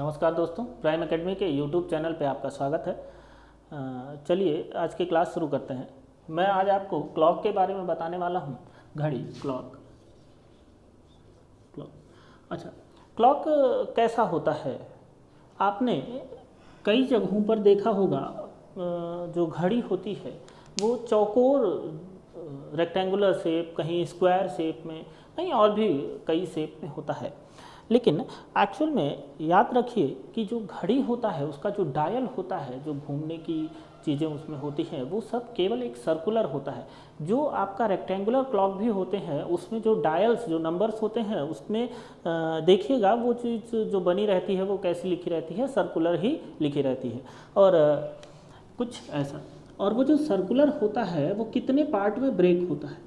नमस्कार दोस्तों, prime academy के यूट्यूब चैनल पे आपका स्वागत है। चलिए आज की क्लास शुरू करते हैं। मैं आज आपको क्लॉक के बारे में बताने वाला हूँ। घड़ी, क्लॉक। अच्छा, क्लॉक कैसा होता है? आपने कई जगहों पर देखा होगा, जो घड़ी होती है वो चौकोर रेक्टेंगुलर शेप, कहीं स्क्वायर शेप में, कहीं और भी कई शेप में होता है। लेकिन एक्चुअल में याद रखिए कि जो घड़ी होता है उसका जो डायल होता है, जो घूमने की चीज़ें उसमें होती हैं, वो सब केवल एक सर्कुलर होता है। जो आपका रेक्टेंगुलर क्लॉक भी होते हैं उसमें जो डायल्स, जो नंबर्स होते हैं उसमें देखिएगा वो चीज़ जो बनी रहती है वो कैसी लिखी रहती है, सर्कुलर ही लिखी रहती है। और कुछ ऐसा। और वो जो सर्कुलर होता है वो कितने पार्ट में ब्रेक होता है?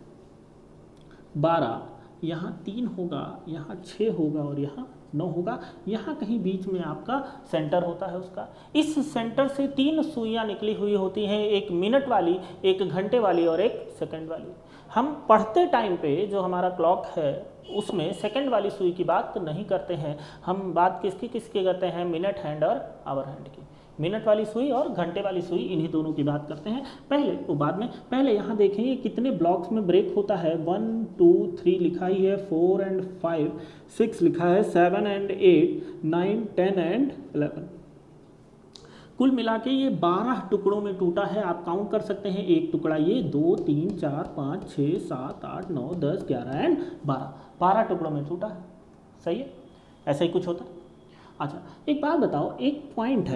12, यहाँ 3 होगा, यहाँ 6 होगा और यहाँ 9 होगा। यहाँ कहीं बीच में आपका सेंटर होता है उसका। इस सेंटर से 3 सुइयाँ निकली हुई होती हैं, एक मिनट वाली, एक घंटे वाली और एक सेकंड वाली। हम पढ़ते टाइम पे जो हमारा क्लॉक है उसमें सेकंड वाली सुई की बात नहीं करते हैं। हम बात किसकी करते हैं? मिनट हैंड और आवर हैंड की। मिनट वाली सुई और घंटे वाली सुई, इन्हीं दोनों की बात करते हैं। पहले वो बाद में, पहले यहाँ देखें ये कितने ब्लॉक्स में ब्रेक होता है। 1 2 3 लिखा ही है, 4 and 5, 6 लिखा है, 7 and 8, 9 10 and 11। कुल मिला के ये 12 टुकड़ों में टूटा है। आप काउंट कर सकते हैं, एक टुकड़ा ये, 2 3 4 5 6 7 8 9 10 11 एंड 12 टुकड़ों में टूटा है। सही है, ऐसा ही कुछ होता है। अच्छा, एक बात बताओ, एक पॉइंट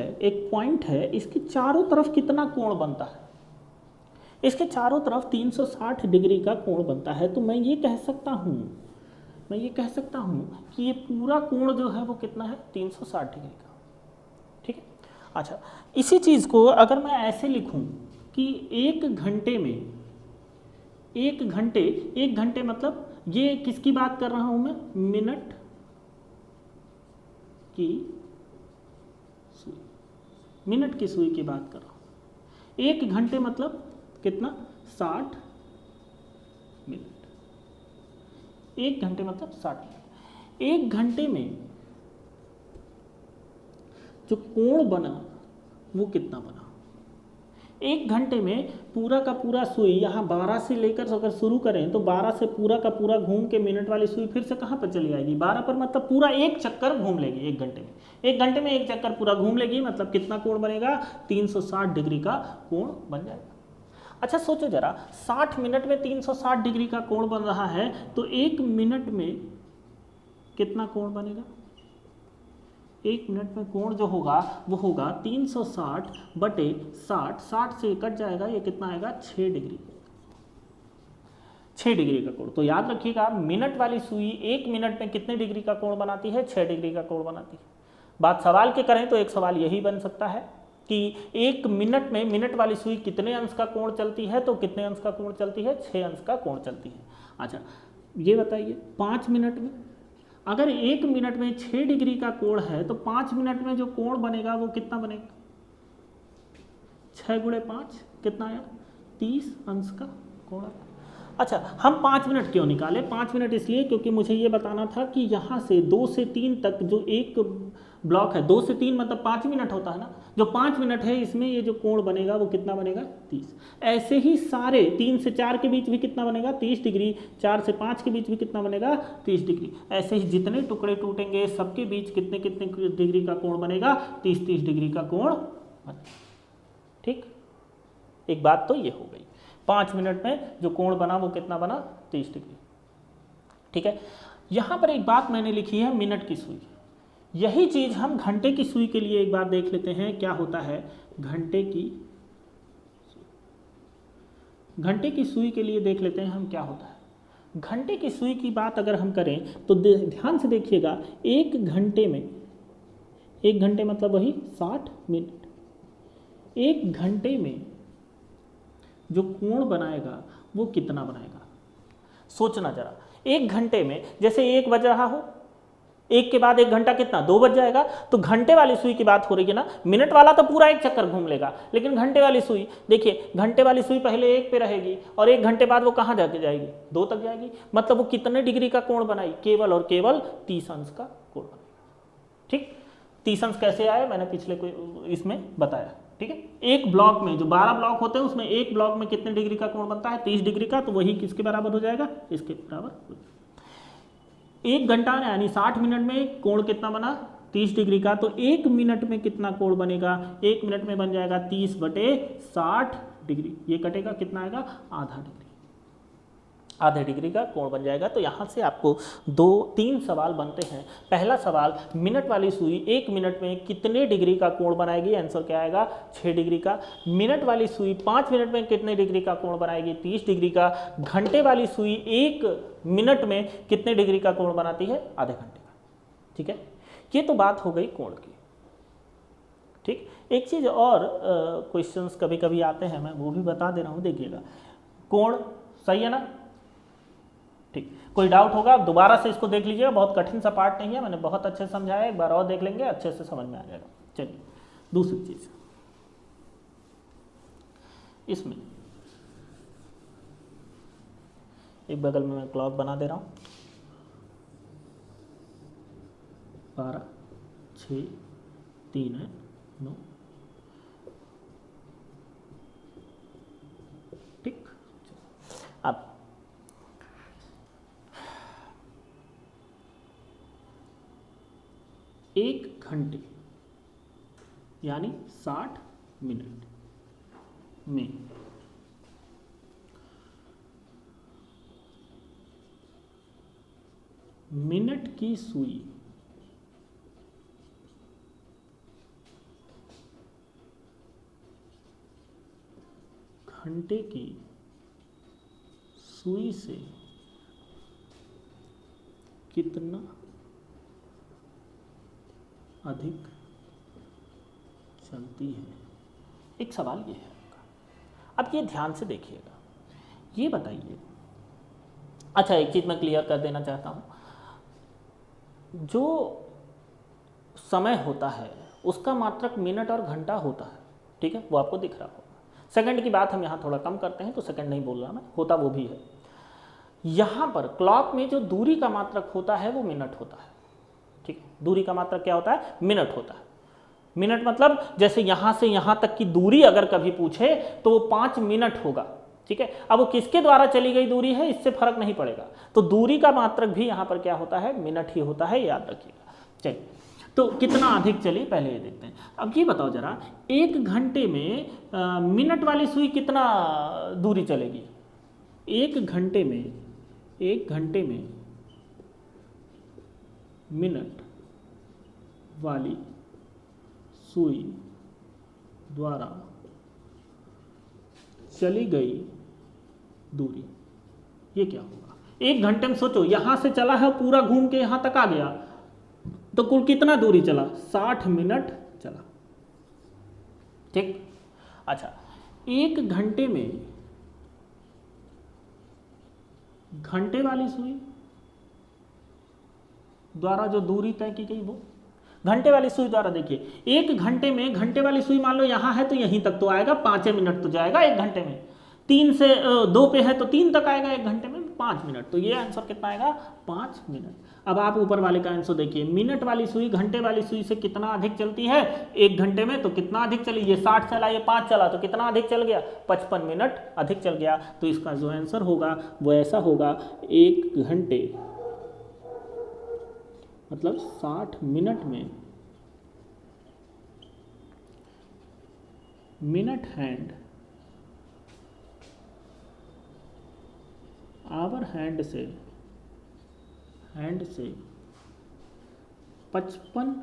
है, इसके चारों तरफ कितना कोण बनता है? इसके चारों तरफ 360 डिग्री का कोण बनता है। तो मैं ये कह सकता हूँ कि ये पूरा कोण जो है वो कितना है? 360 डिग्री का। ठीक है। अच्छा, इसी चीज़ को अगर मैं ऐसे लिखूँ कि एक घंटे मतलब ये किसकी बात कर रहा हूँ मैं? मिनट की सुई की बात कर रहा हूं। एक घंटे मतलब कितना? 60 मिनट। एक घंटे मतलब 60 मिनट। एक घंटे में जो कोण बना वो कितना बना? एक घंटे में पूरा का पूरा सुई, यहाँ 12 से लेकर अगर शुरू करें तो 12 से पूरा का पूरा घूम के मिनट वाली सुई फिर से कहाँ पर चली आएगी? 12 पर, मतलब पूरा एक चक्कर घूम लेगी एक घंटे में। एक घंटे में एक चक्कर पूरा घूम लेगी, मतलब कितना कोण बनेगा? 360 डिग्री का कोण बन जाएगा। अच्छा सोचो जरा, 60 मिनट में 360 डिग्री का कोण बन रहा है तो एक मिनट में कितना कोण बनेगा? एक मिनट में कोण जो होगा वो होगा 360 बटे 60। 60 से कट जाएगा, ये कितना आएगा? 6 डिग्री। 6 डिग्री का कोण। तो याद रखिएगा, मिनट वाली सुई एक मिनट में कितने डिग्री का कोण बनाती है? 6 डिग्री का कोण बनाती है। बात सवाल के करें तो एक सवाल यही बन सकता है कि एक मिनट में मिनट वाली सुई कितने अंश का कोण चलती है? तो कितने अंश का कोण चलती है? 6 अंश का कोण चलती है। अच्छा, ये बताइए 5 मिनट में, अगर एक मिनट में 6 डिग्री का कोण है तो 5 मिनट में जो कोण बनेगा वो कितना बनेगा? 6 गुणे 5 कितना आया? 30 अंश का कोण। अच्छा, हम 5 मिनट क्यों निकाले? 5 मिनट इसलिए क्योंकि मुझे ये बताना था कि यहाँ से 2 से 3 तक जो एक ब्लॉक है, 2 से 3 मतलब 5 मिनट होता है ना। जो 5 मिनट है इसमें ये जो कोण बनेगा वो कितना बनेगा? 30। ऐसे ही सारे 3 से 4 के बीच भी कितना बनेगा? 30 डिग्री। 4 से 5 के बीच भी कितना बनेगा? 30 डिग्री। ऐसे ही जितने टुकड़े टूटेंगे सबके बीच कितने कितने डिग्री का कोण बनेगा? 30-30 डिग्री का कोण बनेगा। ठीक, एक बात तो ये हो गई। 5 मिनट में जो कोण बना वो कितना बना? 30 डिग्री। ठीक है। यहाँ पर एक बात मैंने लिखी है, मिनट की सुई। यही चीज़ हम घंटे की सुई के लिए एक बार देख लेते हैं क्या होता है। घंटे की सुई के लिए देख लेते हैं हम क्या होता है। घंटे की सुई की बात अगर हम करें तो ध्यान से देखिएगा, एक घंटे मतलब वही 60 मिनट। एक घंटे में जो कोण बनाएगा वो कितना बनाएगा? सोचना जरा। एक घंटे में जैसे 1 बज रहा हो, 1 के बाद 1 घंटा कितना? 2 बज जाएगा। तो घंटे वाली सुई की बात हो रही है ना। मिनट वाला तो पूरा एक चक्कर घूम लेगा, लेकिन घंटे वाली सुई देखिए, घंटे वाली सुई पहले 1 पे रहेगी और 1 घंटे बाद वो कहाँ जाके जाएगी? 2 तक जाएगी। मतलब वो कितने डिग्री का कोण बनाई? केवल और केवल 30 अंश का कोण बनाएगी। ठीक, तीसंस कैसे आए मैंने पिछले इसमें बताया, ठीक है। एक ब्लॉक में जो 12 ब्लॉक होते हैं उसमें एक ब्लॉक में कितने डिग्री का कोण बनता है, 30 डिग्री का, तो वही किसके बराबर हो जाएगा, इसके बराबर। 1 घंटा यानी 60 मिनट में कोण कितना बना, 30 डिग्री का, तो 1 मिनट में कितना कोण बनेगा, 1 मिनट में बन जाएगा 30/60 डिग्री। ये कटेगा, कितना आएगा, आधा डिग्री, आधे डिग्री का कोण बन जाएगा। तो यहाँ से आपको 2-3 सवाल बनते हैं। पहला सवाल, मिनट वाली सुई 1 मिनट में कितने डिग्री का कोण बनाएगी, आंसर क्या आएगा, 6 डिग्री का। मिनट वाली सुई 5 मिनट में कितने डिग्री का कोण बनाएगी, 30 डिग्री का। घंटे वाली सुई 1 मिनट में कितने डिग्री का कोण बनाती है, आधे घंटे का, ठीक है। ये तो बात हो गई कोण की, ठीक। एक चीज़ और क्वेश्चंस कभी कभी आते हैं, मैं वो भी बता दे रहा हूँ, देखिएगा। कोण सही है ना, ठीक। कोई डाउट होगा दोबारा से इसको देख लीजिएगा, बहुत कठिन सा पार्ट नहीं है, मैंने बहुत अच्छे से समझाया, एक बार और देख लेंगे, अच्छे से समझ में आ जाएगा। चलिए दूसरी चीज, इसमें एक बगल में मैं क्लॉक बना दे रहा हूँ, 12, 6, 3 है, 9, ठीक। अब 1 घंटे यानी 60 मिनट में मिनट की सुई घंटे की सुई से कितना अधिक चलती है, एक सवाल ये है आपका। अब ये ध्यान से देखिएगा, ये बताइए। अच्छा, एक चीज़ मैं क्लियर कर देना चाहता हूँ, जो समय होता है उसका मात्रक मिनट और घंटा होता है, ठीक है, वो आपको दिख रहा होगा। सेकंड की बात हम यहाँ थोड़ा कम करते हैं, तो सेकंड नहीं बोल रहा मैं, होता वो भी है। यहाँ पर क्लॉक में जो दूरी का मात्रक होता है वो मिनट होता है, ठीक है। दूरी का मात्रक क्या होता है, मिनट होता है। मिनट मतलब जैसे यहाँ से यहाँ तक की दूरी अगर कभी पूछे तो वो 5 मिनट होगा, ठीक है। अब वो किसके द्वारा चली गई दूरी है, इससे फर्क नहीं पड़ेगा, तो दूरी का मात्रक भी यहाँ पर क्या होता है, मिनट ही होता है, याद रखिएगा। चलिए, तो कितना अधिक चली पहले ये देखते हैं। अब ये बताओ जरा, 1 घंटे में मिनट वाली सुई कितना दूरी चलेगी, 1 घंटे में मिनट वाली सुई द्वारा चली गई दूरी, ये क्या होगा। 1 घंटे में सोचो, यहां से चला है पूरा घूम के यहां तक आ गया, तो कुल कितना दूरी चला, 60 मिनट चला, ठीक। अच्छा, 1 घंटे में घंटे वाली सुई द्वारा जो दूरी तय की गई वो घंटे वाली सुई द्वारा, देखिए 1 घंटे में घंटे वाली सुई मान लो यहाँ है तो यहीं तक तो आएगा, 5 मिनट तो जाएगा 1 घंटे में। 3 से 2 पे है तो 3 तक आएगा 1 घंटे में, 5 मिनट, तो ये आंसर कितना आएगा, 5 मिनट। अब आप ऊपर वाले का आंसर देखिए, मिनट वाली सुई घंटे वाली सुई से कितना अधिक चलती है 1 घंटे में, तो कितना अधिक चली, ये 60 चला, ये 5 चला, तो कितना अधिक चल गया, 55 मिनट अधिक चल गया। तो इसका जो आंसर होगा वो ऐसा होगा, 1 घंटे मतलब 60 मिनट में मिनट हैंड आवर हैंड से 55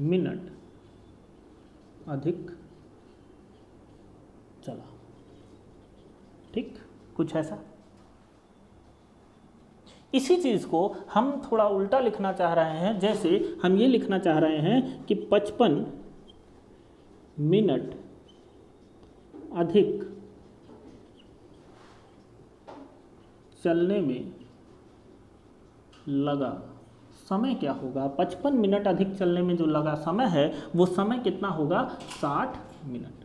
मिनट अधिक चला, ठीक, कुछ ऐसा। इसी चीज़ को हम थोड़ा उल्टा लिखना चाह रहे हैं, जैसे हम ये लिखना चाह रहे हैं कि 55 मिनट अधिक चलने में लगा समय क्या होगा, 55 मिनट अधिक चलने में जो लगा समय है वो समय कितना होगा, 60 मिनट।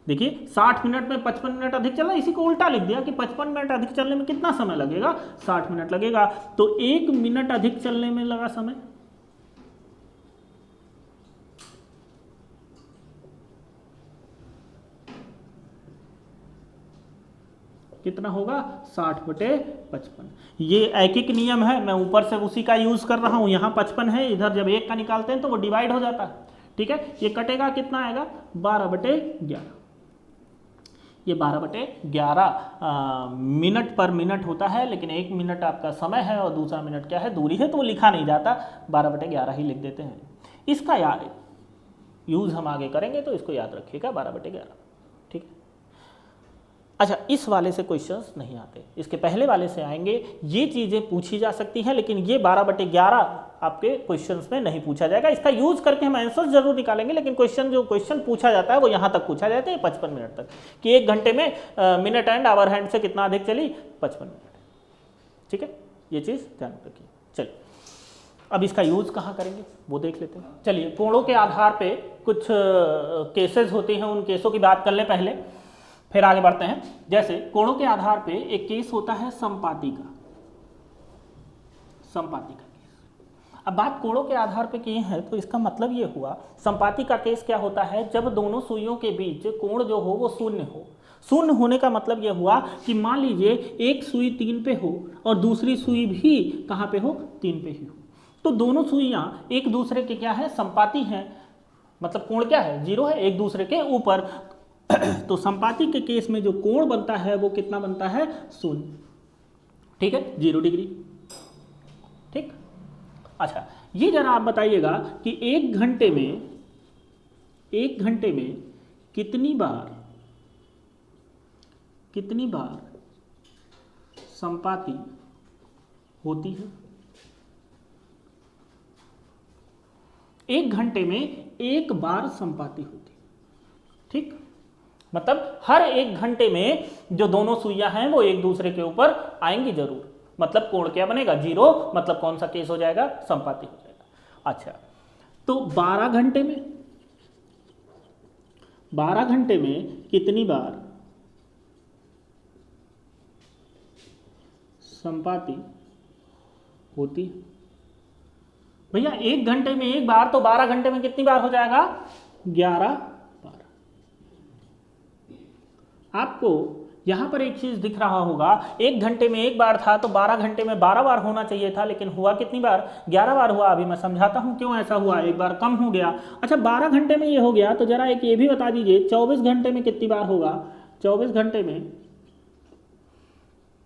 देखिए 60 मिनट में 55 मिनट अधिक चला, इसी को उल्टा लिख दिया कि 55 मिनट अधिक चलने में कितना समय लगेगा, 60 मिनट लगेगा। तो 1 मिनट अधिक चलने में लगा समय कितना होगा 60/55। ये ऐकिक नियम है, मैं ऊपर से उसी का यूज कर रहा हूँ। यहाँ 55 है, इधर जब 1 का निकालते हैं तो वो डिवाइड हो जाता है। ठीक है, ये कटेगा, कितना आएगा 12/11। ये 12/11 मिनट पर मिनट होता है, लेकिन 1 मिनट आपका समय है और दूसरा मिनट क्या है, दूरी है, तो वो लिखा नहीं जाता, 12/11 ही लिख देते हैं। इसका याद यूज हम आगे करेंगे तो इसको याद रखिएगा 12/11। ठीक है, अच्छा इस वाले से क्वेश्चंस नहीं आते, इसके पहले वाले से आएंगे। ये चीज़ें पूछी जा सकती हैं, लेकिन ये 12/11 आपके क्वेश्चंस में नहीं पूछा जाएगा। इसका यूज करके हम आंसर जरूर निकालेंगे, लेकिन क्वेश्चन पूछा जाता है वो यहाँ तक पूछा जाता है 55 मिनट तक, कि 1 घंटे में मिनट एंड आवर हैंड से कितना अधिक चली, 55 मिनट। ठीक है, ये चीज़ ध्यान रखिए। चलिए अब इसका यूज कहाँ करेंगे वो देख लेते हैं। चलिए कोणों के आधार पे कुछ केसेस होते हैं, उन केसों की बात कर ले पहले, फिर आगे बढ़ते हैं। जैसे कोणों के आधार पे एक केस होता है संपाती का केस। अब बात कोणों के आधार पे किए हैं तो इसका मतलब ये हुआ, संपाती का केस क्या होता है, जब दोनों सुइयों के बीच कोण जो हो वो शून्य हो। शून्य होने का मतलब यह हुआ कि मान लीजिए एक सुई 3 पे हो और दूसरी सुई भी कहाँ पे हो, 3 पे ही हो, तो दोनों सुइयां एक दूसरे के क्या है, संपाती हैं, मतलब कोण क्या है, 0 है, एक दूसरे के ऊपर। तो संपाती के केस में जो कोण बनता है वो कितना बनता है, 0। ठीक है, 0 डिग्री। ठीक, अच्छा ये जरा आप बताइएगा कि 1 घंटे में कितनी बार संपाती होती है। 1 घंटे में 1 बार संपाती होती है। ठीक, मतलब हर 1 घंटे में जो दोनों सुइयां हैं वो एक दूसरे के ऊपर आएंगी जरूर, मतलब कोण क्या बनेगा, 0, मतलब कौन सा केस हो जाएगा, संपाती हो जाएगा। अच्छा तो 12 घंटे में कितनी बार संपाती होती है। भैया 1 घंटे में 1 बार, तो 12 घंटे में कितनी बार हो जाएगा, 11 बार। आपको यहां पर एक चीज दिख रहा होगा, 1 घंटे में 1 बार था तो 12 घंटे में 12 बार होना चाहिए था, लेकिन हुआ कितनी बार, 11 बार हुआ। अभी मैं समझाता हूं क्यों ऐसा हुआ, 1 बार कम हो गया। अच्छा 12 घंटे में ये हो गया, तो जरा एक ये भी बता दीजिए 24 घंटे में कितनी बार होगा, 24 घंटे में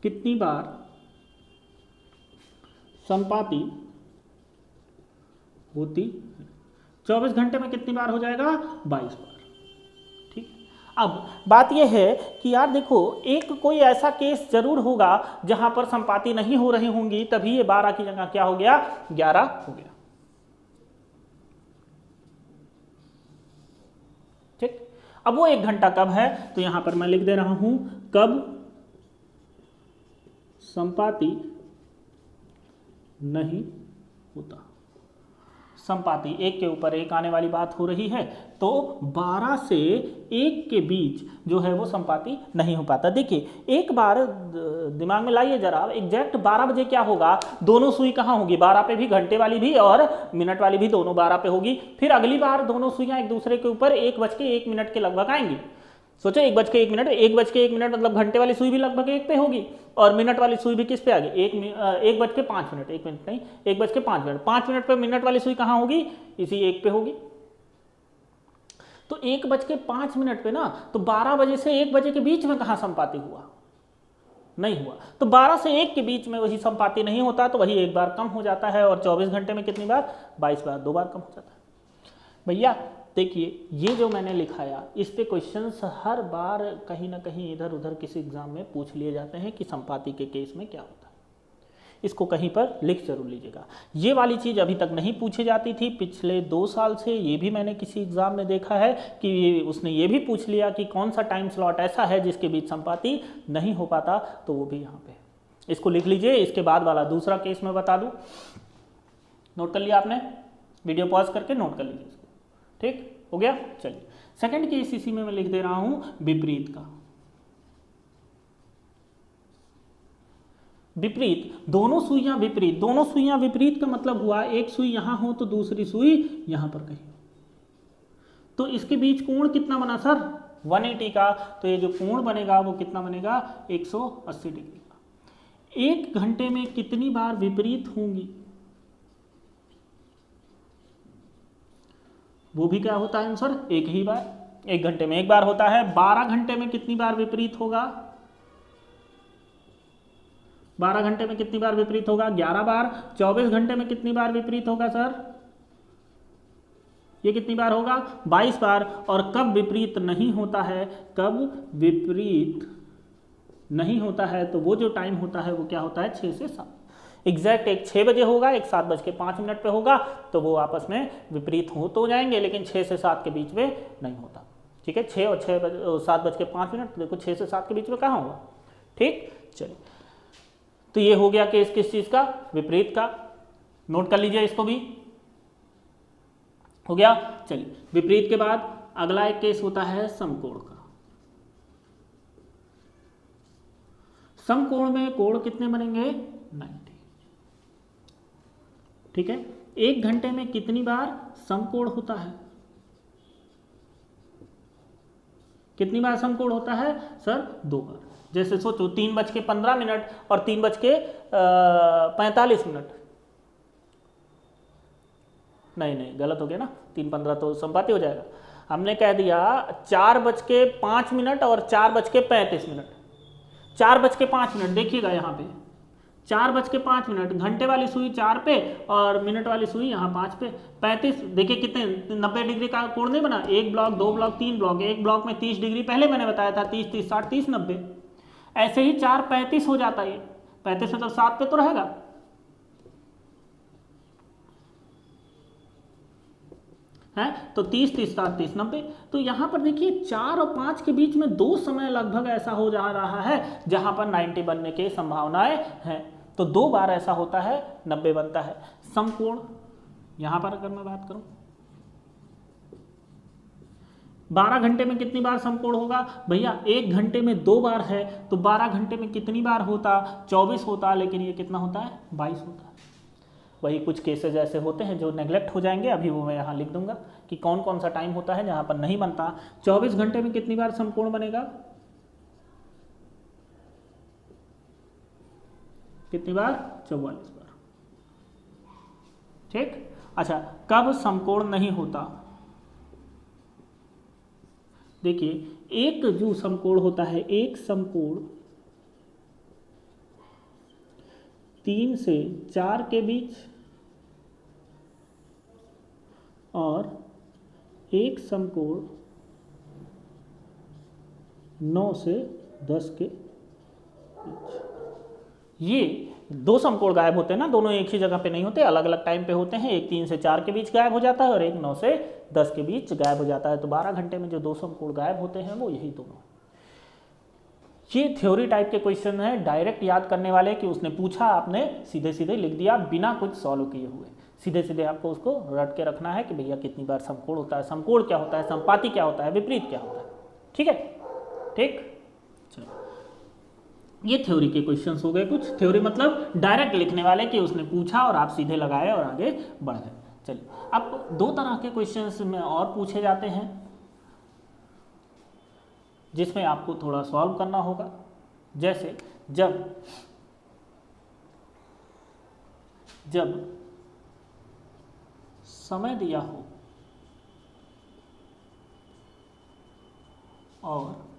कितनी बार संपाती होती, 24 घंटे में कितनी बार हो जाएगा, 22 बार। ठीक, अब बात यह है कि यार देखो एक कोई ऐसा केस जरूर होगा जहां पर संपाती नहीं हो रही होंगी, तभी ये 12 की जगह क्या हो गया, 11 हो गया। ठीक, अब वो 1 घंटा कब है, तो यहां पर मैं लिख दे रहा हूं, कब संपाती नहीं होता। संपाती 1 के ऊपर 1 आने वाली बात हो रही है, तो 12 से 1 के बीच जो है वो संपाती नहीं हो पाता। देखिए एक बार दिमाग में लाइए जरा, एग्जैक्ट 12 बजे क्या होगा, दोनों सुई कहाँ होगी, 12 पे भी, घंटे वाली भी और मिनट वाली भी, दोनों 12 पे होगी। फिर अगली बार दोनों सुइयां एक दूसरे के ऊपर 1:01 के लगभग आएंगी। सोचो 1:01, 1:01 मतलब घंटे वाली सुई भी लगभग 1 पे होगी और मिनट वाली सुई भी किस पे आ गई, 1:05, 1 मिनट नहीं, 1:05, 5 मिनट पे मिनट वाली सुई कहाँ होगी, इसी 1 पे होगी। तो 1:05 पे ना, तो 12 बजे से 1 बजे के बीच में कहाँ संपाती हुआ, नहीं हुआ। तो 12 से 1 के बीच में वही संपाती नहीं होता, तो वही 1 बार कम हो जाता है। और 24 घंटे में कितनी बार, 22 बार, 2 बार कम हो जाता है। भैया देखिए ये जो मैंने लिखाया, इस पे क्वेश्चंस हर बार कहीं ना कहीं इधर उधर किसी एग्जाम में पूछ लिए जाते हैं कि संपाती के केस में क्या होता है। इसको कहीं पर लिख जरूर लीजिएगा। ये वाली चीज़ अभी तक नहीं पूछी जाती थी, पिछले 2 साल से ये भी मैंने किसी एग्जाम में देखा है कि उसने ये भी पूछ लिया कि कौन सा टाइम स्लॉट ऐसा है जिसके बीच संपाती नहीं हो पाता, तो वो भी यहाँ पे। इसको लिख लीजिए। इसके बाद वाला दूसरा केस मैं बता दूँ, नोट कर लिया आपने, वीडियो पॉज करके नोट कर लीजिए। ठीक हो गया। चलिए सेकंड केस इसी में मैं लिख दे रहा हूं, विपरीत का। विपरीत, दोनों सुइयां विपरीत, दोनों सुइयां विपरीत का मतलब हुआ एक सुई यहां हो तो दूसरी सुई यहां पर कहीं, तो इसके बीच कोण कितना बना सर, 180 का, तो ये जो कोण बनेगा वो कितना बनेगा 180 डिग्री का। 1 घंटे में कितनी बार विपरीत होंगी, वो भी क्या होता है आंसर, एक ही बार। 1 घंटे में एक बार होता है। 12 घंटे में कितनी बार विपरीत होगा, 12 घंटे में कितनी बार विपरीत होगा 11 बार। 24 घंटे में कितनी बार विपरीत होगा सर, ये कितनी बार होगा 22 बार। और कब विपरीत नहीं होता है, कब विपरीत नहीं होता है, तो वो जो टाइम होता है वो क्या होता है 6 से 7। एग्जैक्ट एक 6 बजे होगा, एक 7:05 पे होगा, तो वो आपस में विपरीत हो तो जाएंगे, लेकिन 6 से 7 के बीच में नहीं होता। ठीक है, 6 और 7:05, देखो 6 से 7 के बीच में कहाँ होगा। ठीक, चलिए, तो ये हो गया केस किस चीज का, विपरीत का। नोट कर लीजिए इसको भी, हो गया। चलिए, विपरीत के बाद अगला एक केस होता है समकोण का। समकोण में कोण कितने बनेंगे 90। ठीक है, 1 घंटे में कितनी बार समकोण होता है, कितनी बार समकोण होता है सर 2 बार। जैसे सोचो 3:15 और 3:45। नहीं गलत हो गया ना, 3:15 तो संपाती हो जाएगा। हमने कह दिया 4:05 और 4:35। 4:05, देखिएगा यहाँ पे 4:05, घंटे वाली सुई 4 पे और मिनट वाली सुई यहाँ 5 पे। 35, देखिए कितने 90 डिग्री का कोण नहीं बना, 1 ब्लॉक 2 ब्लॉक 3 ब्लॉक, एक ब्लॉक में 30 डिग्री पहले मैंने बताया था, 30 30 60 30 90। ऐसे ही 4:35 हो जाता है, 35 मतलब 7 पे तो रहेगा। है तो 30 30 60 30 90। तो यहाँ पर देखिए 4 और 5 के बीच में 2 समय लगभग ऐसा हो जा रहा है जहाँ पर 90 बनने की संभावनाएं हैं। तो 2 बार ऐसा होता है 90 बनता है। समकोण यहाँ पर अगर मैं बात करूँ 12 घंटे में कितनी बार समकोण होगा भैया, 1 घंटे में 2 बार है, तो 12 घंटे में कितनी बार होता 24 होता, लेकिन ये कितना होता है 22 होता है। वही कुछ केसेज ऐसे होते हैं जो नेग्लेक्ट हो जाएंगे, अभी वो मैं यहाँ लिख दूंगा कि कौन कौन सा टाइम होता है जहाँ पर नहीं बनता। 24 घंटे में कितनी बार समकोण बनेगा, कितनी बार 44 बार। ठीक, अच्छा कब समकोण नहीं होता, देखिए एक जो समकोण होता है, एक समकोण 3 से 4 के बीच और एक समकोण 9 से 10 के बीच। ये 2 समकोण गायब होते हैं ना, दोनों एक ही जगह पे नहीं होते, अलग अलग टाइम पे होते हैं। एक 3 से 4 के बीच गायब हो जाता है और एक 9 से 10 के बीच गायब हो जाता है। तो 12 घंटे में जो 2 समकोण गायब होते हैं वो यही दोनों। ये थ्योरी टाइप के क्वेश्चन है, डायरेक्ट याद करने वाले कि उसने पूछा, आपने सीधे सीधे लिख दिया बिना कुछ सॉल्व किए हुए। सीधे सीधे आपको उसको रट के रखना है कि भैया कितनी बार समकोण होता है, समकोण क्या होता है, समपाती क्या होता है, विपरीत क्या होता है। ठीक है, ठीक, चलो ये थ्योरी के क्वेश्चंस हो गए। कुछ थ्योरी मतलब डायरेक्ट लिखने वाले कि उसने पूछा और आप सीधे लगाए और आगे बढ़ गए। चलिए अब 2 तरह के क्वेश्चंस में और पूछे जाते हैं जिसमें आपको थोड़ा सॉल्व करना होगा। जैसे जब समय दिया हो और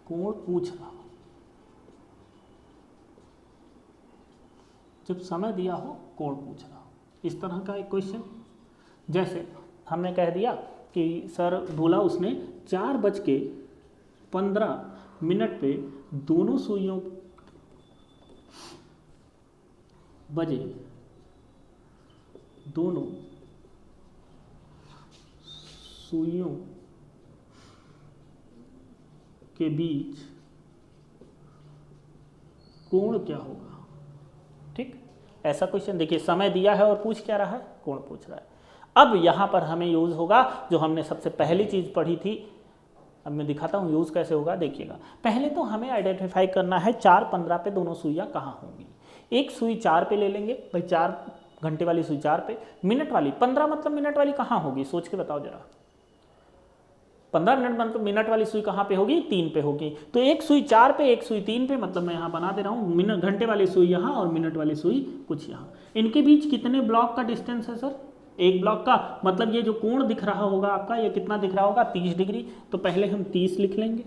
कोण पूछ रहा हो, जब समय दिया हो कोण पूछ रहा हो, इस तरह का एक क्वेश्चन। जैसे हमने कह दिया कि सर बोला उसने 4:15 पे दोनों सुइयों बजे, दोनों सुइयों के बीच कोण क्या होगा। ठीक, ऐसा क्वेश्चन देखिए, समय दिया है और पूछ क्या रहा है, कोण पूछ रहा है। अब यहां पर हमें यूज होगा जो हमने सबसे पहली चीज पढ़ी थी। अब मैं दिखाता हूं यूज कैसे होगा, देखिएगा। पहले तो हमें आइडेंटिफाई करना है 4:15 पे दोनों सुइयां कहां होंगी। एक सुई 4 पे ले लेंगे भाई, 4 घंटे वाली सुई 4 पे, मिनट वाली 15 मतलब मिनट वाली कहां होगी, सोच के बताओ जरा। 15 मिनट मतलब मिनट वाली सुई कहाँ पे होगी, 3 पे होगी। तो एक सुई 4 पे, एक सुई 3 पे, मतलब मैं यहाँ बना दे रहा हूँ मिनट, घंटे वाली सुई यहाँ और मिनट वाली सुई कुछ यहाँ। इनके बीच कितने ब्लॉक का डिस्टेंस है सर, एक ब्लॉक का, मतलब ये जो कोण दिख रहा होगा आपका, ये कितना दिख रहा होगा, 30 डिग्री। तो पहले हम 30 लिख लेंगे।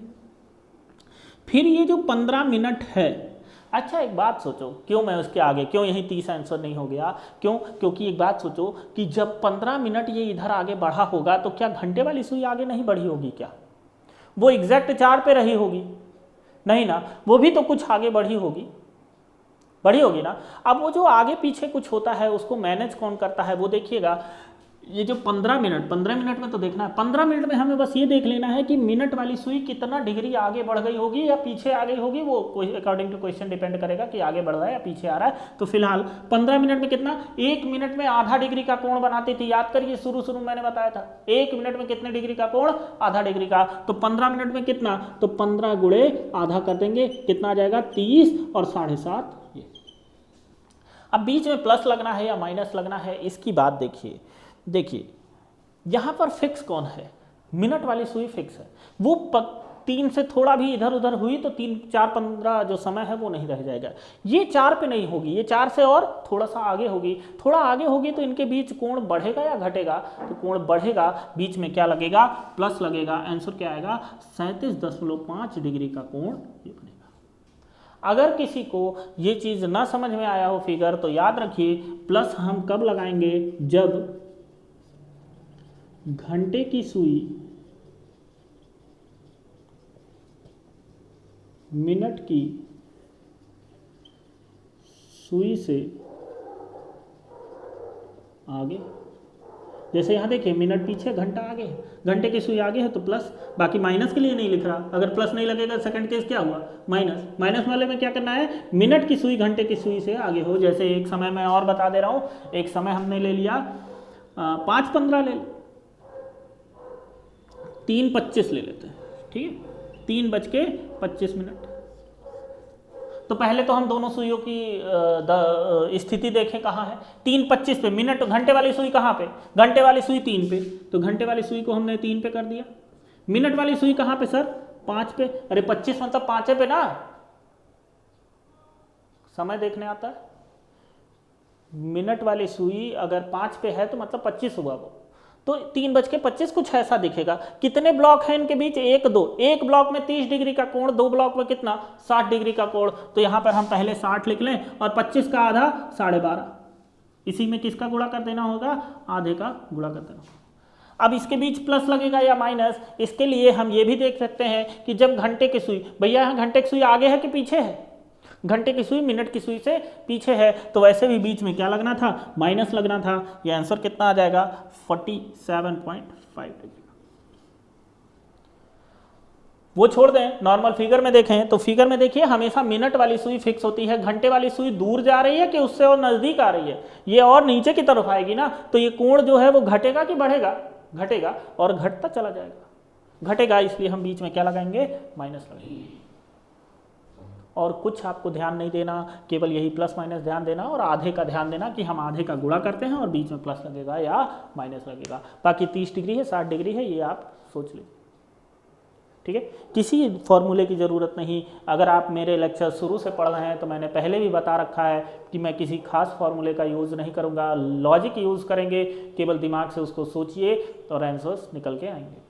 फिर ये जो 15 मिनट है, अच्छा एक बात सोचो, क्यों मैं उसके आगे, क्यों यही 30 आंसर नहीं हो गया, क्यों, क्योंकि एक बात सोचो कि जब 15 मिनट ये इधर आगे बढ़ा होगा तो क्या घंटे वाली सुई आगे नहीं बढ़ी होगी क्या, वो एग्जैक्ट 4 पे रही होगी, नहीं ना, वो भी तो कुछ आगे बढ़ी होगी ना। अब वो जो आगे पीछे कुछ होता है उसको मैनेज कौन करता है, वो देखिएगा। ये जो 15 मिनट में तो देखना है, 15 मिनट में हमें बस ये देख लेना है कि मिनट वाली सुई कितना डिग्री आगे बढ़ गई होगी या पीछे आ गई होगी, वो अकॉर्डिंग टू क्वेश्चन डिपेंड करेगा कि आगे बढ़ रहा है या पीछे आ रहा है। तो फिलहाल 15 मिनट में कितना, 1 मिनट में आधा डिग्री का कोण बनाती थी, याद करिए शुरू मैंने बताया था 1 मिनट में कितने डिग्री का कोण, आधा डिग्री का। तो 15 मिनट में कितना, तो 15 गुणे आधा कर देंगे, कितना आ जाएगा 30 और 7.5 ये। अब बीच में प्लस लगना है या माइनस लगना है, इसकी बात देखिए यहाँ पर फिक्स कौन है, मिनट वाली सुई फिक्स है, वो 3 से थोड़ा भी इधर उधर हुई तो 3, 4, 15 जो समय है वो नहीं रह जाएगा। ये 4 पे नहीं होगी, ये 4 से और थोड़ा सा आगे होगी, थोड़ा आगे होगी तो इनके बीच कोण बढ़ेगा या घटेगा, तो कोण बढ़ेगा, बीच में क्या लगेगा, प्लस लगेगा। आंसर क्या आएगा, 37.5 डिग्री का कोण ये बनेगा। अगर किसी को ये चीज़ ना समझ में आया हो फिगर, तो याद रखिए प्लस हम कब लगाएंगे, जब घंटे की सुई मिनट की सुई से आगे, जैसे यहाँ देखिए मिनट पीछे घंटा आगे है, घंटे की सुई आगे है तो प्लस, बाकी माइनस के लिए नहीं लिख रहा, अगर प्लस नहीं लगेगा सेकंड केस क्या हुआ, माइनस वाले में क्या करना है, मिनट की सुई घंटे की सुई से आगे हो। जैसे एक समय मैं और बता दे रहा हूँ, एक समय हमने ले लिया 5:15 ले, 3:25 ले लेते हैं, ठीक है, 3:25। तो पहले तो हम दोनों सुइयों की स्थिति देखें कहाँ है, 3:25 पे, मिनट घंटे वाली सुई कहाँ पे, घंटे वाली सुई 3 पे, तो घंटे वाली सुई को हमने 3 पे कर दिया। मिनट वाली सुई कहाँ पे सर, 5 पे, अरे 25 मतलब 5 पे ना, समय देखने आता है, मिनट वाली सुई अगर 5 पे है तो मतलब 25 हुआ वो, तो 3:25 कुछ ऐसा दिखेगा। कितने ब्लॉक हैं इनके बीच, 1, 2, एक ब्लॉक में 30 डिग्री का कोण, 2 ब्लॉक में कितना 60 डिग्री का कोण, तो यहाँ पर हम पहले 60 लिख लें और 25 का आधा 12.5, इसी में किसका गुणा कर देना होगा, आधे का गुणा कर देना होगा। अब इसके बीच प्लस लगेगा या माइनस, इसके लिए हम ये भी देख सकते हैं कि जब घंटे की सुई, भैया यहाँ घंटे की सुई आगे है कि पीछे है, घंटे की सुई मिनट की सुई से पीछे है, तो वैसे भी बीच में क्या लगना था, माइनस लगना था। ये आंसर कितना आ जाएगा, 47.5 डिग्री। वो छोड़ दें, नॉर्मल फिगर में देखें तो फिगर में देखिए हमेशा मिनट वाली सुई फिक्स होती है, घंटे वाली सुई दूर जा रही है कि उससे और नजदीक आ रही है, ये और नीचे की तरफ आएगी ना, तो ये कोण जो है वो घटेगा कि बढ़ेगा, घटेगा, और घटता चला जाएगा, घटेगा, इसलिए हम बीच में क्या लगाएंगे, माइनस लगाएंगे। और कुछ आपको ध्यान नहीं देना, केवल यही प्लस माइनस ध्यान देना और आधे का ध्यान देना कि हम आधे का गुणा करते हैं और बीच में प्लस लगेगा या माइनस लगेगा। बाकी 30 डिग्री है, 60 डिग्री है, ये आप सोच लीजिए, ठीक है। किसी फॉर्मूले की ज़रूरत नहीं, अगर आप मेरे लेक्चर शुरू से पढ़ रहे हैं तो मैंने पहले भी बता रखा है कि मैं किसी खास फॉर्मूले का यूज़ नहीं करूँगा, लॉजिक यूज़ करेंगे, केवल दिमाग से उसको सोचिए और आंसर्स निकल के आएंगे।